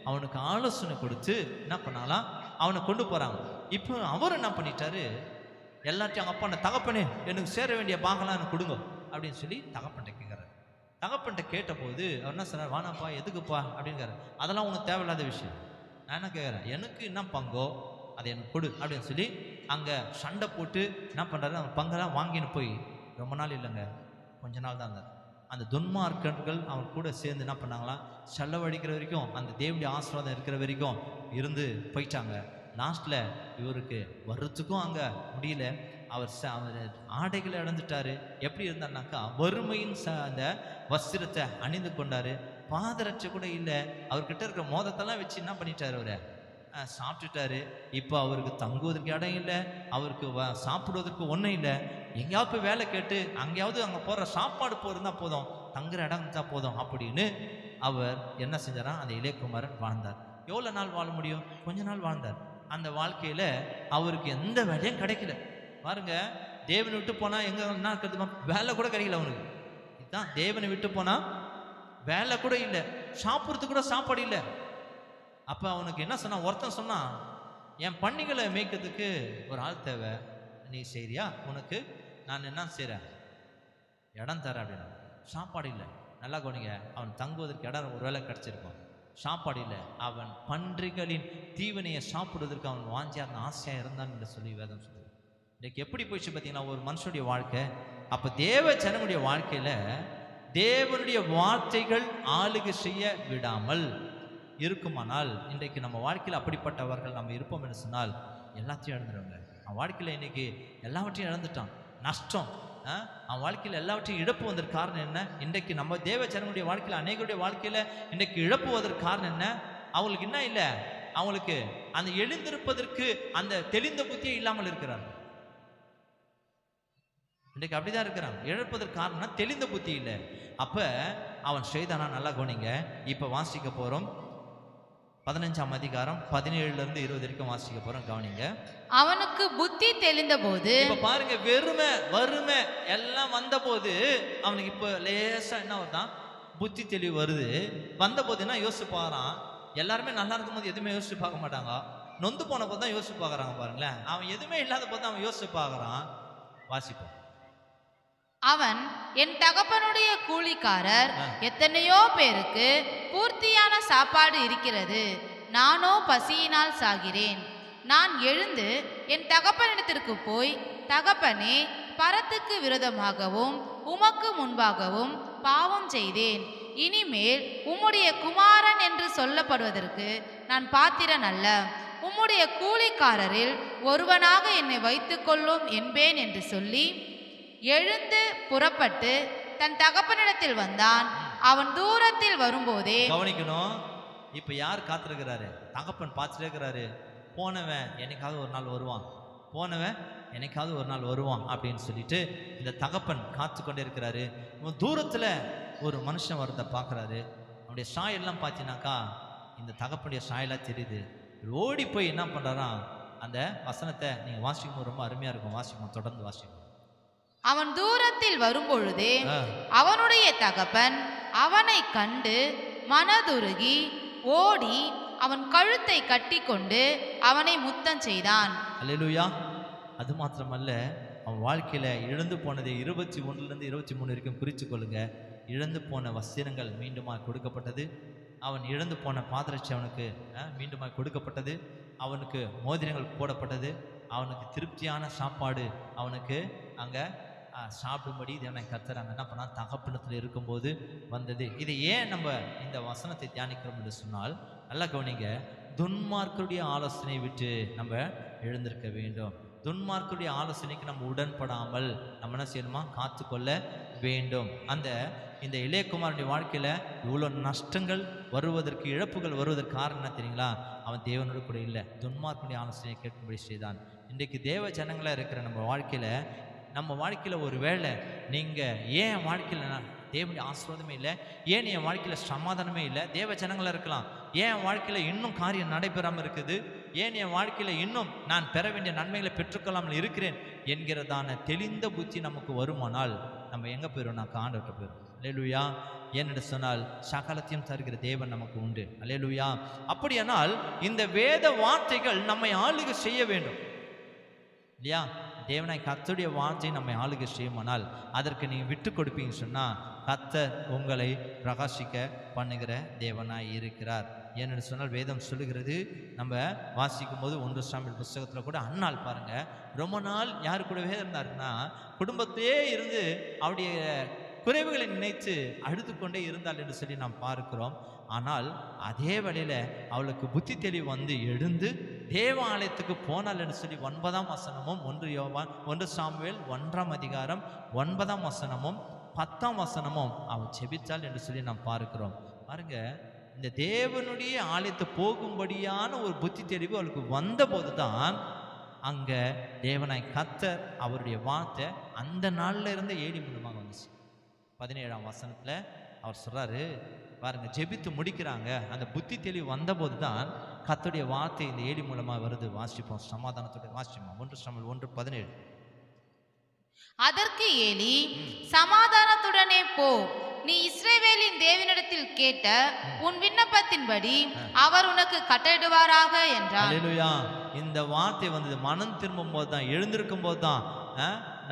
B: அவனுக்கு ஆலோசனை கொடுத்து என்ன பண்ணாலாம், அவனை கொண்டு போகிறாங்க. இப்போ அவர் என்ன பண்ணிட்டாரு, எல்லாத்தையும் அவங்க அப்பாண்ட, தகப்பனே எனக்கு சேர வேண்டிய பாகலாம் எனக்கு கொடுங்க அப்படின்னு சொல்லி தகப்பன்ட்ட கேட்குறாரு. தகப்பன்ட்ட கேட்டபோது அவர் என்ன சொன்னார், வானாப்பா எதுக்குப்பா அப்படிங்கிறார். அதெல்லாம் உனக்கு தேவையில்லாத விஷயம், நான் என்ன கேட்குறேன், எனக்கு என்ன பங்கோ அதை எனக்கு கொடு அப்படின்னு சொல்லி அங்கே சண்டை போட்டு என்ன பண்ணுறாரு, அந்த பங்கெல்லாம் வாங்கின்னு போய் ரொம்ப நாள் இல்லைங்க, கொஞ்ச நாள் தான் இருந்தார். அந்த துன்மார்க்கர்கள் அவன் கூட சேர்ந்து என்ன பண்ணாங்களாம், செலவழிக்கிற வரைக்கும், அந்த தேவனுடைய ஆசீர்வாதம் இருக்கிற வரைக்கும் இருந்து போயிட்டாங்க. லாஸ்ட்டில் இவருக்கு வர்றதுக்கும் அங்கே முடியல. அவர் ஆடைகளை இழந்துட்டாரு. எப்படி இருந்தார்னாக்கா, வறுமையின் அந்த வஸ்திரத்தை அணிந்து கொண்டாரு, பாதரட்சை கூட இல்லை. அவர்கிட்ட இருக்கிற மோதத்தெல்லாம் வச்சு என்ன பண்ணிட்டாரு, அவரை சாப்பிட்டுட்டாரு. இப்போ அவருக்கு தங்குவதற்கு இடம் இல்லை, அவருக்கு சாப்பிடுவதற்கு ஒன்றும் இல்லை. எங்கேயாவது போய் வேலை கேட்டு அங்கேயாவது அங்கே போகிற சாப்பாடு போயிருந்தா போதும், தங்குற இடம் இருந்தால் போதும் அப்படின்னு அவர் என்ன செஞ்சாரா, அந்த இளையகுமாரன் வாழ்ந்தார். எவ்வளோ நாள் வாழ முடியும்? கொஞ்ச நாள் வாழ்ந்தார். அந்த வாழ்க்கையில் அவருக்கு எந்த வேலையும் கிடைக்கல. பாருங்க, தேவனை விட்டு போனால் எங்கே என்ன இருக்கிறது, வேலை கூட கிடைக்கல அவனுக்கு. இதுதான், தேவனை விட்டு போனால் வேலை கூட இல்லை, சாப்பிட்றதுக்கு கூட சாப்பாடு இல்லை. அப்போ அவனுக்கு என்ன சொன்னான், ஒருத்தன் சொன்னான், என் பன்னிகளை மேய்க்கிறதுக்கு ஒரு ஆள் தேவை, நீ செய்றியா, உனக்கு நான் என்ன செய்கிறேன், இடம் தரேன் அப்படின்னா. சாப்பாடு இல்லை. நல்லா கவனிங்க, அவன் தங்குவதற்கு இடம் ஒரு வேளை கிடச்சிருக்கும், சாப்பாடு இல்லை. அவன் பன்றிகளின் தீவனையை சாப்பிடுவதற்கு அவன் வாஞ்சியாக ஆசையாக இருந்தான் என்று சொல்லி வேதம் சொல்லுது. இன்றைக்கு எப்படி போயிடுச்சு பார்த்தீங்கன்னா ஒரு மனுஷனுடைய வாழ்க்கை. அப்போ தேவ ஜனமுடைய வாழ்க்கையில் தேவனுடைய வார்த்தைகள் ஆளுகை செய்ய விடாமல் இருக்குமானால், இன்றைக்கு நம்ம வாழ்க்கையில் அப்படிப்பட்டவர்கள் நம்ம இருப்போம் என்று சொன்னால் எல்லாத்தையும் இழந்துடுவாங்க. அவன் வாழ்க்கையில் இன்னைக்கு எல்லாவற்றையும் இழந்துட்டான், நஷ்டம். அவன் வாழ்க்கையில் எல்லாவற்றையும் இழப்பு வந்ததற்கு காரணம் என்ன? இன்றைக்கு நம்ம தேவ ஜனங்களுடைய வாழ்க்கையில், அநேகருடைய வாழ்க்கையில் இன்றைக்கு இழப்பு வந்ததற்கு காரணம் என்ன? அவங்களுக்கு என்ன இல்லை, அவங்களுக்கு அந்த எழுந்திருப்பதற்கு அந்த தெளிந்த புத்தியே இல்லாமல் இருக்கிறாங்க. இன்றைக்கு அப்படிதான் இருக்கிறாங்க. இழப்பதற்கு காரணம் தெளிந்த புத்தி இல்லை. அப்ப அவன் செய்தானா, நல்லா கவனிங்க. இப்ப வாசிக்க போறோம்
A: 15ஆம் அதிகாரம் 17ல இருந்து 20 வரைக்கும் வாசிக்க போறோம், கவனிங்க.
B: அவனுக்கு புத்தி தெளிந்த போது,
A: இப்ப பாருங்க, வெறுமை வறுமை எல்லாம் வந்த போது அவனுக்கு இப்ப லேசா என்ன வருதான், புத்தி தெளிவு வருது. வந்த போது என்ன யோசிச்சு பாக்குறான், எல்லாருமே நல்லா இருக்கும் போது எதுவுமே யோசிச்சு பார்க்க மாட்டாங்க, நொந்து போன போது தான் யோசிச்சு பார்க்கறாங்க. பாருங்களேன், அவன் எதுவுமே இல்லாத போது அவன் யோசிச்சு பார்க்கறான். வாசிப்போம்.
B: அவன் என் தகப்பனுடைய கூலிக்காரர் எத்தனையோ பேருக்கு பூர்த்தியான சாப்பாடு இருக்கிறது, நானோ பசியினால் சாகிறேன். நான் எழுந்து என் தகப்பனிடத்திற்கு போய், தகப்பனே, பரத்துக்கு விரோதமாகவும் உமக்கு முன்பாகவும் பாவம் செய்தேன். இனிமேல் உம்முடைய குமாரன் என்று சொல்லப்படுவதற்கு நான் பாத்திரன் அல்ல. உம்முடைய கூலிக்காரரில் ஒருவனாக என்னை வைத்துக் கொள்ளும் என்பேன் என்று சொல்லி எழுந்து புறப்பட்டு தன் தகப்பனிடத்தில் வந்தான். அவன் தூரத்தில் வரும்போதே, கவனிக்கணும்,
A: இப்ப யார் காத்திருக்கிறாரு? தகப்பன் பார்த்துட்டே இருக்கிறாரு. போனவன் என்னைக்காவது ஒரு நாள் வருவான், போனவன் என்னைக்காவது ஒரு நாள் வருவான் அப்படின்னு சொல்லிட்டு இந்த தகப்பன் காத்து கொண்டே இருக்கிறாரு. இவன் தூரத்துல ஒரு மனுஷன் வரத பார்க்கறாரு. அவனுடைய சாயெல்லாம் பார்த்தீங்கன்னாக்கா இந்த தகப்பனுடைய சாயெல்லாம் தெரியுது. ஓடி போய் என்ன பண்றாராம், அந்த வசனத்தை நீங்க வாசிக்கும் ரொம்ப அருமையா இருக்கும், வாசிக்கும், தொடர்ந்து வாசிக்கும்.
B: அவன் தூரத்தில் வரும்பொழுதே அவனுடைய தகப்பன் அவனை கண்டு மனதுருகி ஓடி அவன் கழுத்தை கட்டி கொண்டு அவனை முத்தம் செய்தான்.
A: அல்லேலூயா. அது மாத்திரமல்ல, அவன் வாழ்க்கையில இழந்து போனதை 21லிருந்து 23 வரைக்கும் குறித்து கொள்ளுங்க. இழந்து போன வஸ்திரங்கள் மீண்டுமாய் கொடுக்கப்பட்டது. அவன் இழந்து போன பாதரட்சி அவனுக்கு மீண்டுமாய் கொடுக்கப்பட்டது. அவனுக்கு மோதிரங்கள் போடப்பட்டது. அவனுக்கு திருப்தியான சாப்பாடு அவனுக்கு அங்கே சாப்பிடும்படி தேவனை கர்த்தர் என்ன பண்ணா, தகப்பனத்தில் இருக்கும்போது வந்தது. இதை ஏன் நம்ம இந்த வசனத்தை தியானிக்கிறோம் என்று சொன்னால், நல்லா கவனிங்க, துன்மார்க்கருடைய ஆலோசனையை விட்டு நம்ம எழுந்திருக்க வேண்டும். துன்மார்க்கருடைய ஆலோசனைக்கு நம்ம உடன்படாமல் நம்ம என்ன செய்யணுமா, காத்து கொள்ள வேண்டும். இந்த இளையகுமாரனுடைய வாழ்க்கையில் இவ்வளோ நஷ்டங்கள் வருவதற்கு, இழப்புகள் வருவதற்கு காரணம் என்ன தெரியுங்களா? அவன் தேவனோடு கூட இல்லை, துன்மார்க்கனுடைய ஆலோசனையை கேட்கும்படி செய்தான். இன்றைக்கு தேவ ஜனங்களாக இருக்கிற நம்ம வாழ்க்கையில் ஒரு வேளை நீங்கள் ஏன் என் வாழ்க்கையில் தேவனுடைய ஆசீர்வாதமே இல்லை, ஏன் என் வாழ்க்கையில் சமாதானமே இல்லை, தேவ ஜனங்களாக இருக்கலாம், ஏன் என் வாழ்க்கையில் இன்னும் காரியம் நடைபெறாமல் இருக்குது, ஏன் என் வாழ்க்கையில் இன்னும் நான் பெற வேண்டிய நன்மைகளை பெற்றுக்கொள்ளாமல் இருக்கிறேன் என்கிறதான தெளிந்த புத்தி நமக்கு வருமானால் நம்ம எங்கே போயிடும்னாக்கா ஆண்டவர்கிட்ட போயிடும். அல்லேலூயா. ஏனென்று சொன்னால் சகலத்தையும் தருகிற தேவன் நமக்கு உண்டு. அல்லேலூயா. அப்படியானால் இந்த வேத வார்த்தைகள் நம்மை ஆளுகை செய்ய வேண்டும் இல்லையா? தேவனாய் கர்த்தருடைய வார்த்தை நம்மை ஆளுகை செய்யுமானால் அதற்கு நீங்கள் விட்டு கொடுப்பீங்கன்னு சொன்னால் கர்த்தர் உங்களை பிரகாசிக்க பண்ணுகிற தேவனாய் இருக்கிறார். ஏன்னு சொன்னால் வேதம் சொல்லுகிறது, நம்ம வாசிக்கும் போது 1 சாமுவேல் புஸ்தகத்தில் கூட அன்னாள் பாருங்க, ரொம்ப நாள் யாரு கூடவே இருந்தாருன்னா குடும்பத்தையே இருந்து அவருடைய குறைவுகளை நினைத்து அழுது கொண்டே இருந்தாள் என்று சொல்லி நாம் பார்க்கிறோம். ஆனால் அதே வேளையில் அவளுக்கு புத்தி தெளிவு வந்து எழுந்து தேவாலயத்துக்கு போனாள் என்று சொல்லி 9ஆம் வசனமும் 1 சாமுவேல் 1ஆம் அதிகாரம் 9ஆம் வசனமும் 10ஆம் வசனமும் அவள் செபித்தாள் என்று சொல்லி நாம் பார்க்கிறோம். பாருங்க, இந்த தேவனுடைய ஆலயத்தை போகும்படியான ஒரு புத்தி தெளிவு அவளுக்கு வந்த போது தான் அங்க தேவனாய் கர்த்தர் அவருடைய வார்த்தை அந்த நாள்ல இருந்து ஏடி மூலமாக வந்துச்சு. 17ஆம் வசனத்துல அவர் சொல்றாரு பாருங்க, ஜெபித்து முடிக்கிறாங்க. அந்த புத்தி தெளிவு வந்த போது தான் கர்த்தருடைய வார்த்தை இந்த ஏடி மூலமா வருது. வாசிப்போம், சமாதானத்தோட வாசிப்போம். 1 சாமுவேல் 1:17.
B: அதற்கு ஏலி, சமாதானத்துடனே போ, நீ இஸ்ரவேலின் தேவனிடத்தில் கேட்ட உன் விண்ணப்பத்தின்படி அவர் உனக்கு கட்டளையிடுவாராக என்றார். அல்லேலூயா.
A: இந்த வார்த்தை வந்தது மனம் திரும்பும் போது தான், எழுந்திருக்கும் போது தான்,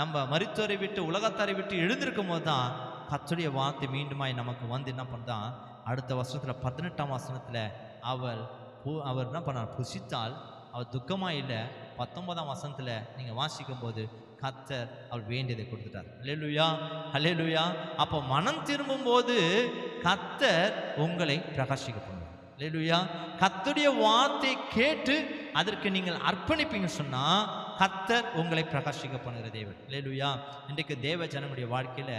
A: நம்ம மரித்தோரை விட்டு உலகத்தாரை விட்டு எழுந்திருக்கும் போது தான் கர்த்தருடைய வார்த்தை மீண்டுமாய் நமக்கு வந்து என்ன பண்ணான், அடுத்த வருஷத்துல 18ஆம் வசனத்துல அவர் என்ன பண்ணார், புசித்தால் அவர் துக்கமா இல்லை. 19ஆம் வசனத்துல நீங்க வாசிக்கும் போது கர்த்தர் அவர் வேண்டியதை கொடுத்துட்டார். அல்லேலூயா, அல்லேலூயா. அப்போ மனம் திரும்பும் போது கர்த்தர் உங்களை பிரகாசிக்க பண்ணுவார். அல்லேலூயா. கர்த்தருடைய வார்த்தை கேட்டு அதற்கு நீங்கள் அர்ப்பணிப்பீங்க சொன்னா கர்த்தர் உங்களை பிரகாசிக்க பண்ணுகிற தேவன். அல்லேலூயா. இன்றைக்கு தேவ ஜனங்களுடைய வாழ்க்கையில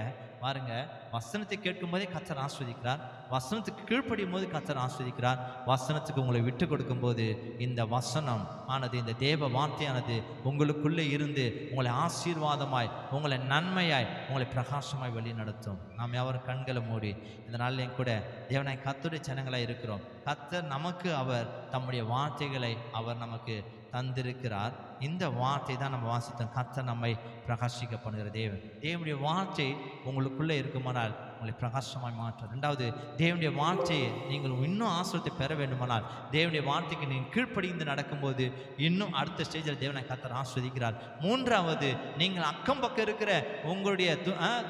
A: பாருங்க, வசனத்தை கேட்கும் போதே கர்த்தர் ஆஸ்வதிக்கிறார், வசனத்துக்கு கீழ்ப்படியும் போது கர்த்தர் ஆஸ்வதிக்கிறார், வசனத்துக்கு உங்களை விட்டு கொடுக்கும் போது இந்த வசனம் ஆனது, இந்த தேவ வார்த்தையானது உங்களுக்குள்ளே இருந்து உங்களை ஆசீர்வாதமாய், உங்களை நன்மையாய், உங்களை பிரகாசமாய் வழி நடத்தும். நாம் யாவரும் கண்களை மூடி இந்த நாளிலையும் கூட தேவனாய் கர்த்தருடைய ஜனங்களாய் இருக்கிறோம். கர்த்தர் நமக்கு அவர் தம்முடைய வார்த்தைகளை அவர் நமக்கு தந்திருக்கிறார். இந்த வார்த்தை தான் நம்ம வாசித்தோம். கர்த்தர் நம்மை பிரகாசிக்க பண்ணுகிற தேவன். தேவனுடைய வார்த்தை உங்களுக்குள்ளே இருக்குமானால் உங்களை பிரகாசமாய் மாற்றும். ரெண்டாவது, தேவனுடைய வார்த்தையை நீங்கள் இன்னும் ஆசீர்வாதத்தை பெற வேண்டுமானால் தேவனுடைய வார்த்தைக்கு நீங்கள் கீழ்ப்படிந்து நடக்கும்போது இன்னும் அடுத்த ஸ்டேஜில் தேவனை கர்த்தர் ஆஸ்வதிக்கிறார். மூன்றாவது, நீங்கள் அக்கம் பக்கம் இருக்கிற உங்களுடைய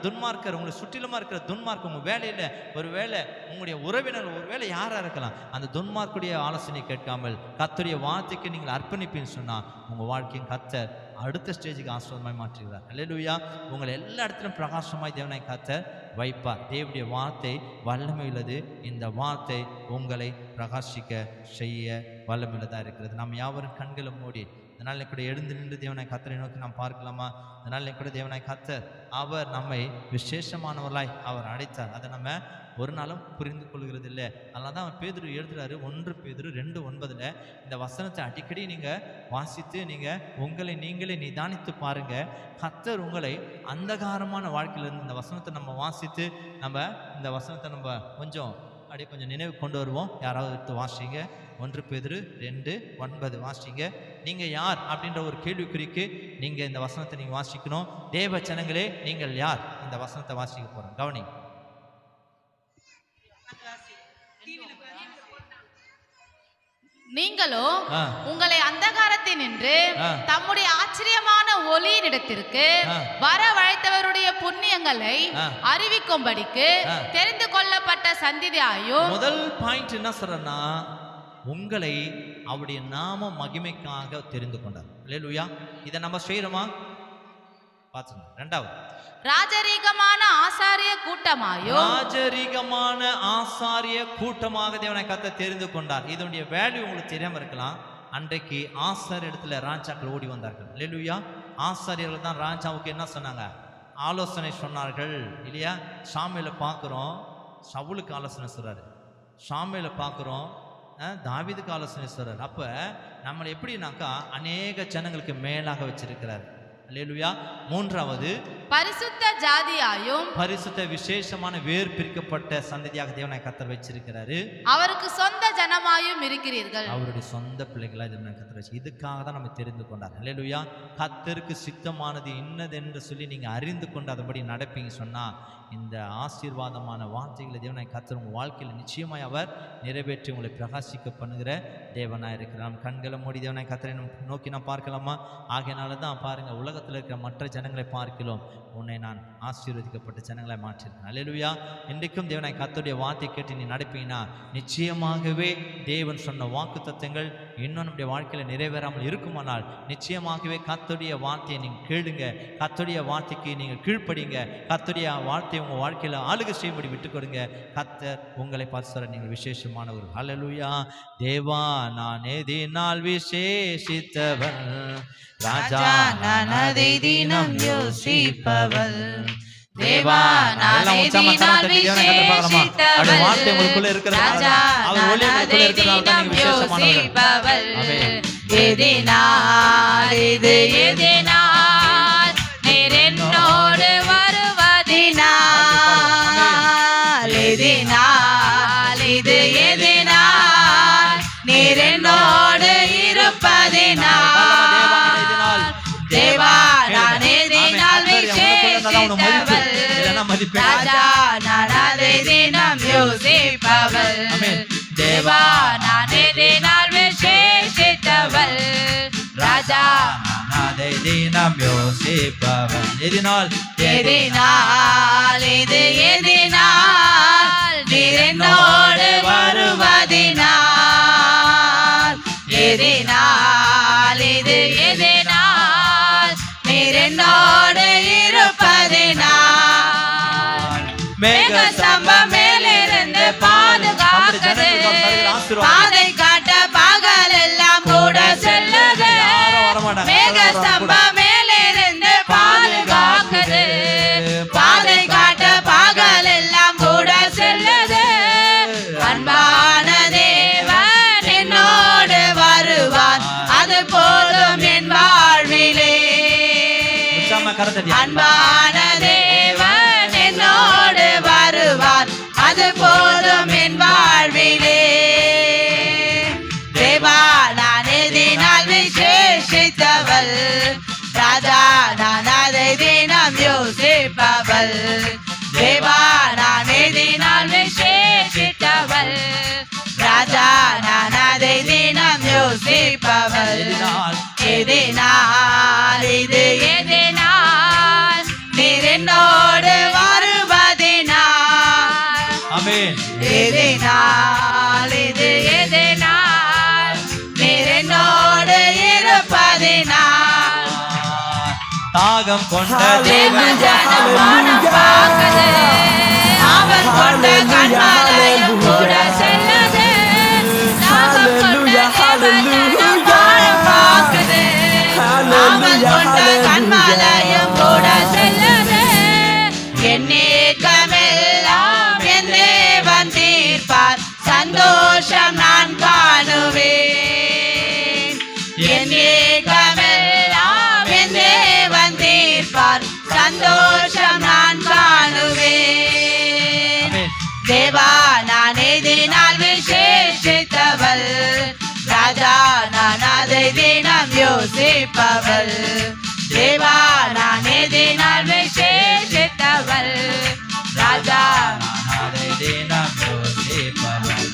A: துன்மார்க்கர், உங்களை சுற்றிலுமா இருக்கிற துன்மார்க்கர், உங்கள் வேலையில் ஒரு வேளை உங்களுடைய உறவினர் ஒரு வேளை யாராக இருக்கலாம், அந்த துன்மார்க்குடைய ஆலோசனை கேட்காமல் கர்த்தருடைய வார்த்தைக்கு நீங்கள் அர்ப்பணிப்பீன்னு சொன்னால் உங்கள் வாழ்க்கையின் கர்த்தர் அடுத்த ஸ்டேஜுக்கு ஆசீர்வாதமாய் மாற்றுகிறார். அல்லேலூயா. உங்களை எல்லா இடத்திலும் பிரகாசமாய் தேவனை கர்த்தர் வைப்பார். தேவனுடைய வார்த்தை வல்லமை உள்ளது. இந்த வார்த்தை உங்களை பிரகாசிக்க செய்ய வல்லமையுள்ளதாக இருக்கிறது. நாம் யாவரும் கண்களை மூடி இதனால் கூட எழுந்து நின்று தேவனாய் கர்த்தரை நோக்கி நாம் பார்க்கலாமா? இதனால் கூட தேவனாய் கர்த்தர் அவர் நம்மை விசேஷமானவர்களாய் அவர் அழைத்தார். அதை நம்ம ஒரு நாளும் புரிந்து கொள்கிறது இல்லை. அதனால தான் அவர் பேதுரு எழுதுறாரு, 1 பேதுரு 2:9 இந்த வசனத்தை அடிக்கடி நீங்கள் வாசித்து நீங்கள் உங்களை நீங்களே நிதானித்து பாருங்கள். கர்த்தர் உங்களை அந்தகாரமான வாழ்க்கையிலிருந்து இந்த வசனத்தை நம்ம வாசித்து நம்ம இந்த வசனத்தை நம்ம கொஞ்சம் அப்படியே கொஞ்சம் நினைவு கொண்டு வருவோம். யாராவது எடுத்து வாசிங்க. 1 பேதுரு 2:9 வாசிங்க. நீங்கள் யார் அப்படின்ற ஒரு கேள்விக்குறிக்கு நீங்கள் இந்த வசனத்தை நீங்கள் வாசிக்கணும். தேவ ஜனங்களே, நீங்கள் யார்? இந்த வசனத்தை வாசிக்க போகிறோம். கவனி.
B: நீங்களோ உங்களை அந்தகாரத்தில் நின்று தம்முடைய ஆச்சரியமான ஒளியினிடத்திற்கு வரவழைத்தவருடைய புண்ணியங்களை அறிவிக்கும்படிக்கு தெரிந்து கொள்ளப்பட்ட சந்ததியாயும். முதல் பாயிண்ட் என்ன சொல்றேன்னா, உங்களை அவருடைய நாம மகிமைக்காக தெரிந்து கொண்டார். அல்லேலூயா. இதை நம்ம செய்யறோமா? பாத்துங்க. ரெண்டாவது, ராஜரீகமான ஆசாரிய கூட்டமாயும். ராஜரீகமான ஆசாரிய கூட்டமாக தேவனை கர்த்தர் தெரிந்து கொண்டார். இதனுடைய வேல்யூ உங்களுக்கு தெரியாம இருக்கலாம். அன்றைக்கு ஆசாரிய இடத்துல ராஜாக்கள் ஓடி வந்தார்கள். அல்லேலூயா. ஆசாரியர்கள் தான் ராஜாவுக்கு என்ன சொன்னாங்க? ஆலோசனை சொன்னார்கள் இல்லையா? சாமுவேலை பார்க்குறோம், சவுலுக்கு ஆலோசனை சொல்றாரு. சாமுவேலை பார்க்குறோம், தாவீதுக்கு ஆலோசனை சொல்றாரு. அப்ப நம்மளை எப்படின்னாக்கா அநேக ஜனங்களுக்கு மேலாக வச்சிருக்கிறார். அல்லேலூயா. மூன்றாவது, பரிசுத்த ஜாதியாயும் பரிசுத்த விசேஷமான வேர் பிரிக்கப்பட்ட சந்ததியாக தேவனாய் கர்த்தர் வச்சிருக்கிறாரு. அவருக்கு சொந்த ஜனமாயும் இருக்கிறீர்கள். அவருடைய சொந்த பிள்ளைகளாக தேவனாய் கர்த்தர் வச்சு இதுக்காக தான் நம்ம தெரிந்து கொண்டார். அல்லேலூயா. கர்த்தருக்கு சித்தமானது இன்னதென்று சொல்லி நீங்க அறிந்து கொண்டு அதன்படி நடப்பீங்க சொன்னா இந்த ஆசீர்வாதமான வார்த்தைகளை தேவனாய் கர்த்தர் உங்கள் வாழ்க்கையில் நிச்சயமாய் அவர் நிறைவேற்றி உங்களை பிரகாசிக்க பண்ணுகிற தேவனாய் இருக்கிறார். நாம் கண்களை மூடி தேவனாய் கர்த்தரை நோக்கி நாம் பார்க்கலாமா? ஆகையினால தான் பாருங்க, உலகத்தில் இருக்கிற மற்ற ஜனங்களை பார்க்கலாம் உன்னை நான் ஆசீர்வதிக்கப்பட்ட ஜனங்களை மாற்றிருக்கேன். அல்லேலூயா. இன்றைக்கும் தேவனாய் கர்த்தருடைய வார்த்தை கேட்டு நீ நடப்பீங்கன்னா நிச்சயமாகவே தேவன் சொன்ன வாக்கு தத்தங்கள் இன்னும் நம்முடைய வாழ்க்கையில் நிறைவேறாமல் இருக்குமானால் நிச்சயமாகவே கர்த்தருடைய வார்த்தையை நீங்கள் கேளுங்க, கர்த்தருடைய வார்த்தைக்கு நீங்கள் கீழ்ப்படிங்க, கர்த்தருடைய வார்த்தை உங்கள் வாழ்க்கையில் ஆளுகை செய்யும்படி விட்டு கொடுங்க. கர்த்தர் உங்களை பார்த்து சொல்ல நீங்கள் விசேஷமானவர். அல்லேலூயா. தேவா நான் எதினால் விசேஷித்தவன், ராஜா நான் அதை தினம் யோசிப்பவள். தேவா நான் எதினால் விசேஷித்தவள், வார்த்தை உங்களுக்குள்ள இருக்கிறது, அவர் ஒளி உங்களுக்குள்ள இருக்கிறதால் நீங்க விசேஷமானவர்கள். எதினால் இது எதினால் நீர் என்னோடு வருவதினால், எதினால் இது எதினால் நீர் என்னோடு இருப்பதினால். தேவா நான் எதினால் விசேஷித்தவள், ராஜா நான் அதை தினம் யோசிப்பவள். தேவா நான் எதினால் விசேஷித்தவள், ராஜா அதை தினம் யோசிப்பவள். எதினால் எதினால் இது எதினால் நீர் என்னோடு வருவதினால், எதினால் இது எதினால் நீர் என்னோடு இருப்பதினால். மேக ஸ்தம்பம் மேலிருந்து பாதுகாக்குது, பாதை காட்ட பகல் எல்லாம் கூட செல்லுது. மேக ஸ்தம்பம்
A: கரத்தடி.
C: அன்பான தேவன் என்னோடு வருவார், அது போதும் என் வாழ்விலே. தேவா நான் எதினால் விசேஷித்தவள், ராஜா நான் அதை தினம் யோசிப்பவள். தேவா நான் எதினால் விசேஷித்தவள், ராஜா நான் அதை தினம் யோசிப்பவள். எதினால் இது எதினால் நீர் என்னோடு வருவதினால்.
A: ஆமென்.
C: எதினால் இது எதினால் நீர் என்னோடு இருப்பதினால்.
A: தாகம் கொண்ட
C: தேவன் ஜனம் வானம் பார்க்குது, அவன் கொண்ட கன்மலையும் கூட செல்லுது. தாகம் கொண்ட தேவன் ஜனம் வானம் பார்க்குது, அவன் கொண்ட கன்மலையும் கூட செல்லுது. என் ஏக்கமெல்லாம் என் தேவன் தீர்ப்பார், சந்தோஷம் நான் காணுவேன். என் ஏக்கமெல்லாம் என் தேவன் தீர்ப்பார், சந்தோஷம் நான் காணுவேன். தேவா நான் எதினால் விசேஷித்தவள், ராஜா நான் அதை தினம் யோசிப்பவள். தேவா நான் எதினால் விசேஷித்தவள், ராஜா
A: அதை தினம் யோசிப்பவள்.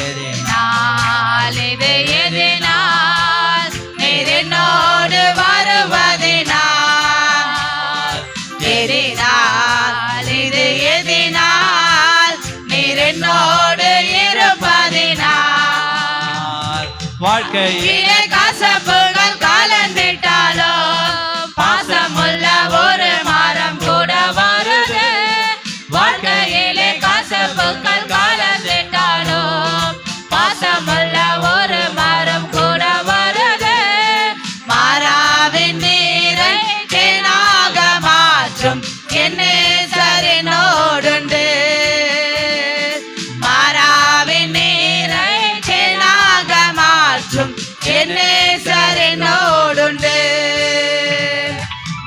C: எதினால் இது எதினால் நீர் என்னோடு வருவதினால். எதினால் இது எதினால் நீர் என்னோடு இருப்பதினால்.
A: வாழ்க்கையிலே
C: கசப்புகள் கலந்திட்டாலோ, பாசமுள்ள ஒரு மரம் கூட வருது. வாழ்க்கையிலே கசப்புகள் கலந்திட்டாலோ, பாசமுள்ள ஒரு மரம் கூட வருது. மாறாவின் நீரை தேனாக மாற்றும் என் நேசரினோடுண்டு. மாறாவின் நீரை தேனாக மாற்றும் என் நேசரினோடுண்டு.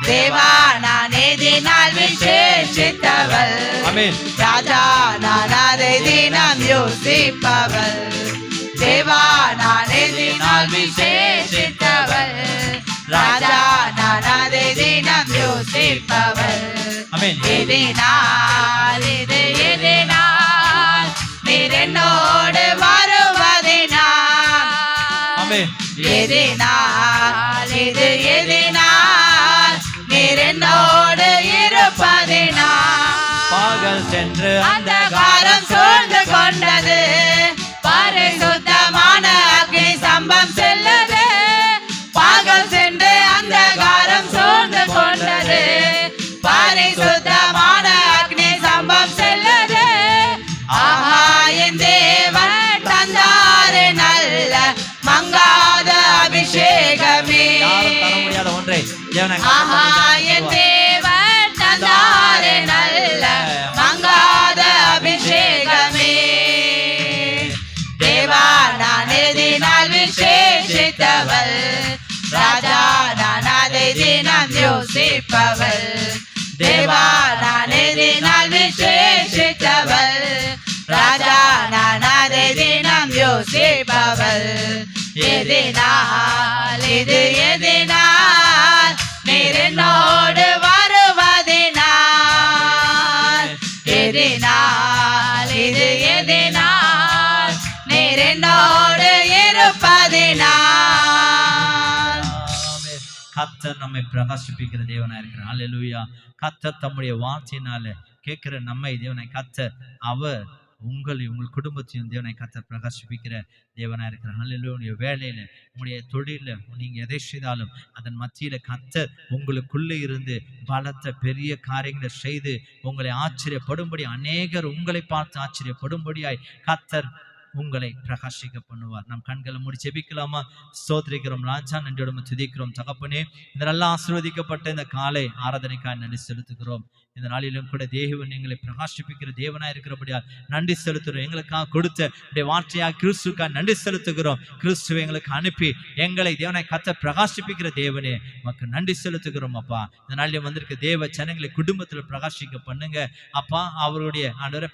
C: தேவா நான் எதினால் விசேஷித்தவள்,
A: ஆமென்.
C: ராஜா நான் அதை தினம் யோசிப்பவள். தேவா நான் எதினால் விசேஷித்தவள், ராஜா நான் அதை தினம் யோசிப்பவள்.
A: ஆமென்.
C: எதினால் இது எதினால் நீர் என்னோடு வருவதினால்.
A: ஆமென்.
C: எதினால் இது எதினால் நீர் என்னோடு இருப்பதினால்.
A: பகல் சென்று
C: அந்தகாரம் சூழ்ந்து கொண்டது, பரிசுத்தமான அக்னி ஸ்தம்பம் செல்லுது. பகல் சென்று அந்தகாரம் சூழ்ந்து கொண்டது, பரிசுத்தமான அக்னி ஸ்தம்பம் செல்லுது. ஆஹா என் தேவன் தந்தாரு நல்ல மங்காத அபிஷேகமே.
A: யாரும் தர முடியாத ஒன்றை தேவனை
C: ஆஹா என் தேவன் தந்தாரு நல்ல மங்காத அபிஷேகமே. தேவா நான் எதினால் விசேஷித்தவள், ராஜா நான் அதை தினம் யோசிப்பவள். தேவா நான் எதினால் விசேஷித்தவள், ராஜா நான் அதை தினம் யோசிப்பவள். எதினால் இது எதினால் நீர் என்னோடு வருவதினால். எதினால் இது எதினால் நீர் என்னோடு இருப்பதினால்.
A: ஆமென். கர்த்தர் நம்மை பிரகாசிப்பிக்கிற தேவனா இருக்கிறார். அல்லேலூயா. கர்த்தர் தம்முடைய வார்த்தையினால கேட்கிற நம்மை தேவனை கர்த்தர் அவர் உங்கள் குடும்பத்தையும் தேவனை கர்த்தர் பிரகாசிப்பிக்கிற தேவனா இருக்கிறார். அல்லேலூயா. வேலையில உங்களுடைய தொழில நீங்க எதை செய்தாலும் அதன் மத்தியில கர்த்தர் உங்களுக்குள்ளே இருந்து பலத்த பெரிய காரியங்களை செய்து உங்களை ஆச்சரியப்படும்படி அநேகர் உங்களை பார்த்து ஆச்சரியப்படும்படியாய் கர்த்தர் உங்களை பிரகாசிக்க பண்ணுவார். நம் கண்களை மூடி ஜெபிக்கலாமா? ஸ்தோத்திரிக்கிறோம் ராஜா, நன்றியோடு துதிக்கிறோம் தகப்பனே. இந்த நல்ல ஆசீர்வதிக்கப்பட்ட இந்த காலை ஆராதனைக்காய் நன்றி செலுத்துகிறோம். இந்த நாளிலும் கூட தேவன் எங்களை பிரகாசிப்பிக்கிற தேவனாய் இருக்கிறபடியால் நன்றி செலுத்துகிறோம். எங்களுக்காக கொடுத்த வார்த்தையாக கிறிஸ்துக்காக நன்றி செலுத்துகிறோம். கிறிஸ்துவை எங்களுக்கு அனுப்பி எங்களை தேவனாய் கத்த பிரகாசிப்பிக்கிற தேவனே உமக்கு நன்றி செலுத்துகிறோம் அப்பா. இந்த நாளிலும் வந்திருக்க தேவ ஜனங்களை குடும்பத்தில் பிரகாசிக்க பண்ணுங்க அப்பா. அவருடைய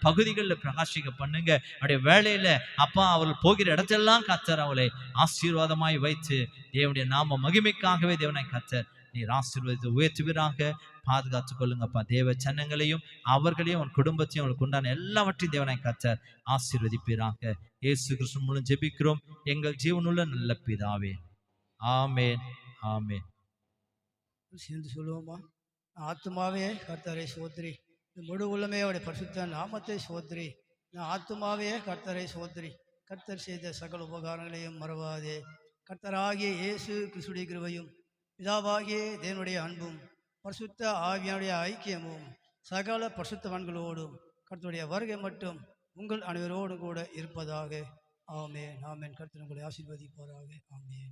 A: பகுதிகளில் பிரகாசிக்க பண்ணுங்க. அவருடைய வேலையில அப்பா அவர்கள் போகிற இடத்தெல்லாம் கத்தர் அவளை ஆசீர்வாதமாய் வைத்து தேவனுடைய நாம மகிமைக்காகவே தேவனாய் கத்தர் நீர் ஆசீர்வாதத்தை உயர்த்துவீராக. பாதுகாத்துக் கொள்ளுங்கப்பா தேவ ஜனங்களையும் அவர்களையும் அவன் குடும்பத்தையும் அவளுக்கு உண்டான எல்லாவற்றையும் தேவனாய் கர்த்தர் ஆசீர்வதிப்பீராக. இயேசு கிறிஸ்து மூலம் ஜெபிக்கிறோம் எங்கள் ஜீவனுள்ள நல்ல பிதாவே, ஆமேன் ஆமேன்.
D: சேர்ந்து சொல்லுவோமா? ஆத்துமாவே கர்த்தரை சோத்திரி, முழு உள்ளமே அவருடைய பரிசுத்த நாமத்தை சோத்திரி. ஆத்துமாவே கர்த்தரை சோத்திரி, கர்த்தர் செய்த சகல உபகாரங்களையும் மறவாதே. கர்த்தராகிய இயேசு கிறிஸ்துடைய கிருபையும் பிதாவாகிய தேவனுடைய அன்பும் பரிசுத்த ஆவியானுடைய ஐக்கியமும் சகல பரிசுத்தவான்களோடும் கர்த்தருடைய வருகை மட்டும் உங்கள் அனைவரோடு கூட இருப்பதாக. ஆமென் ஆமென். கர்த்தர் உங்களை ஆசீர்வதிப்பாராக. ஆமென்.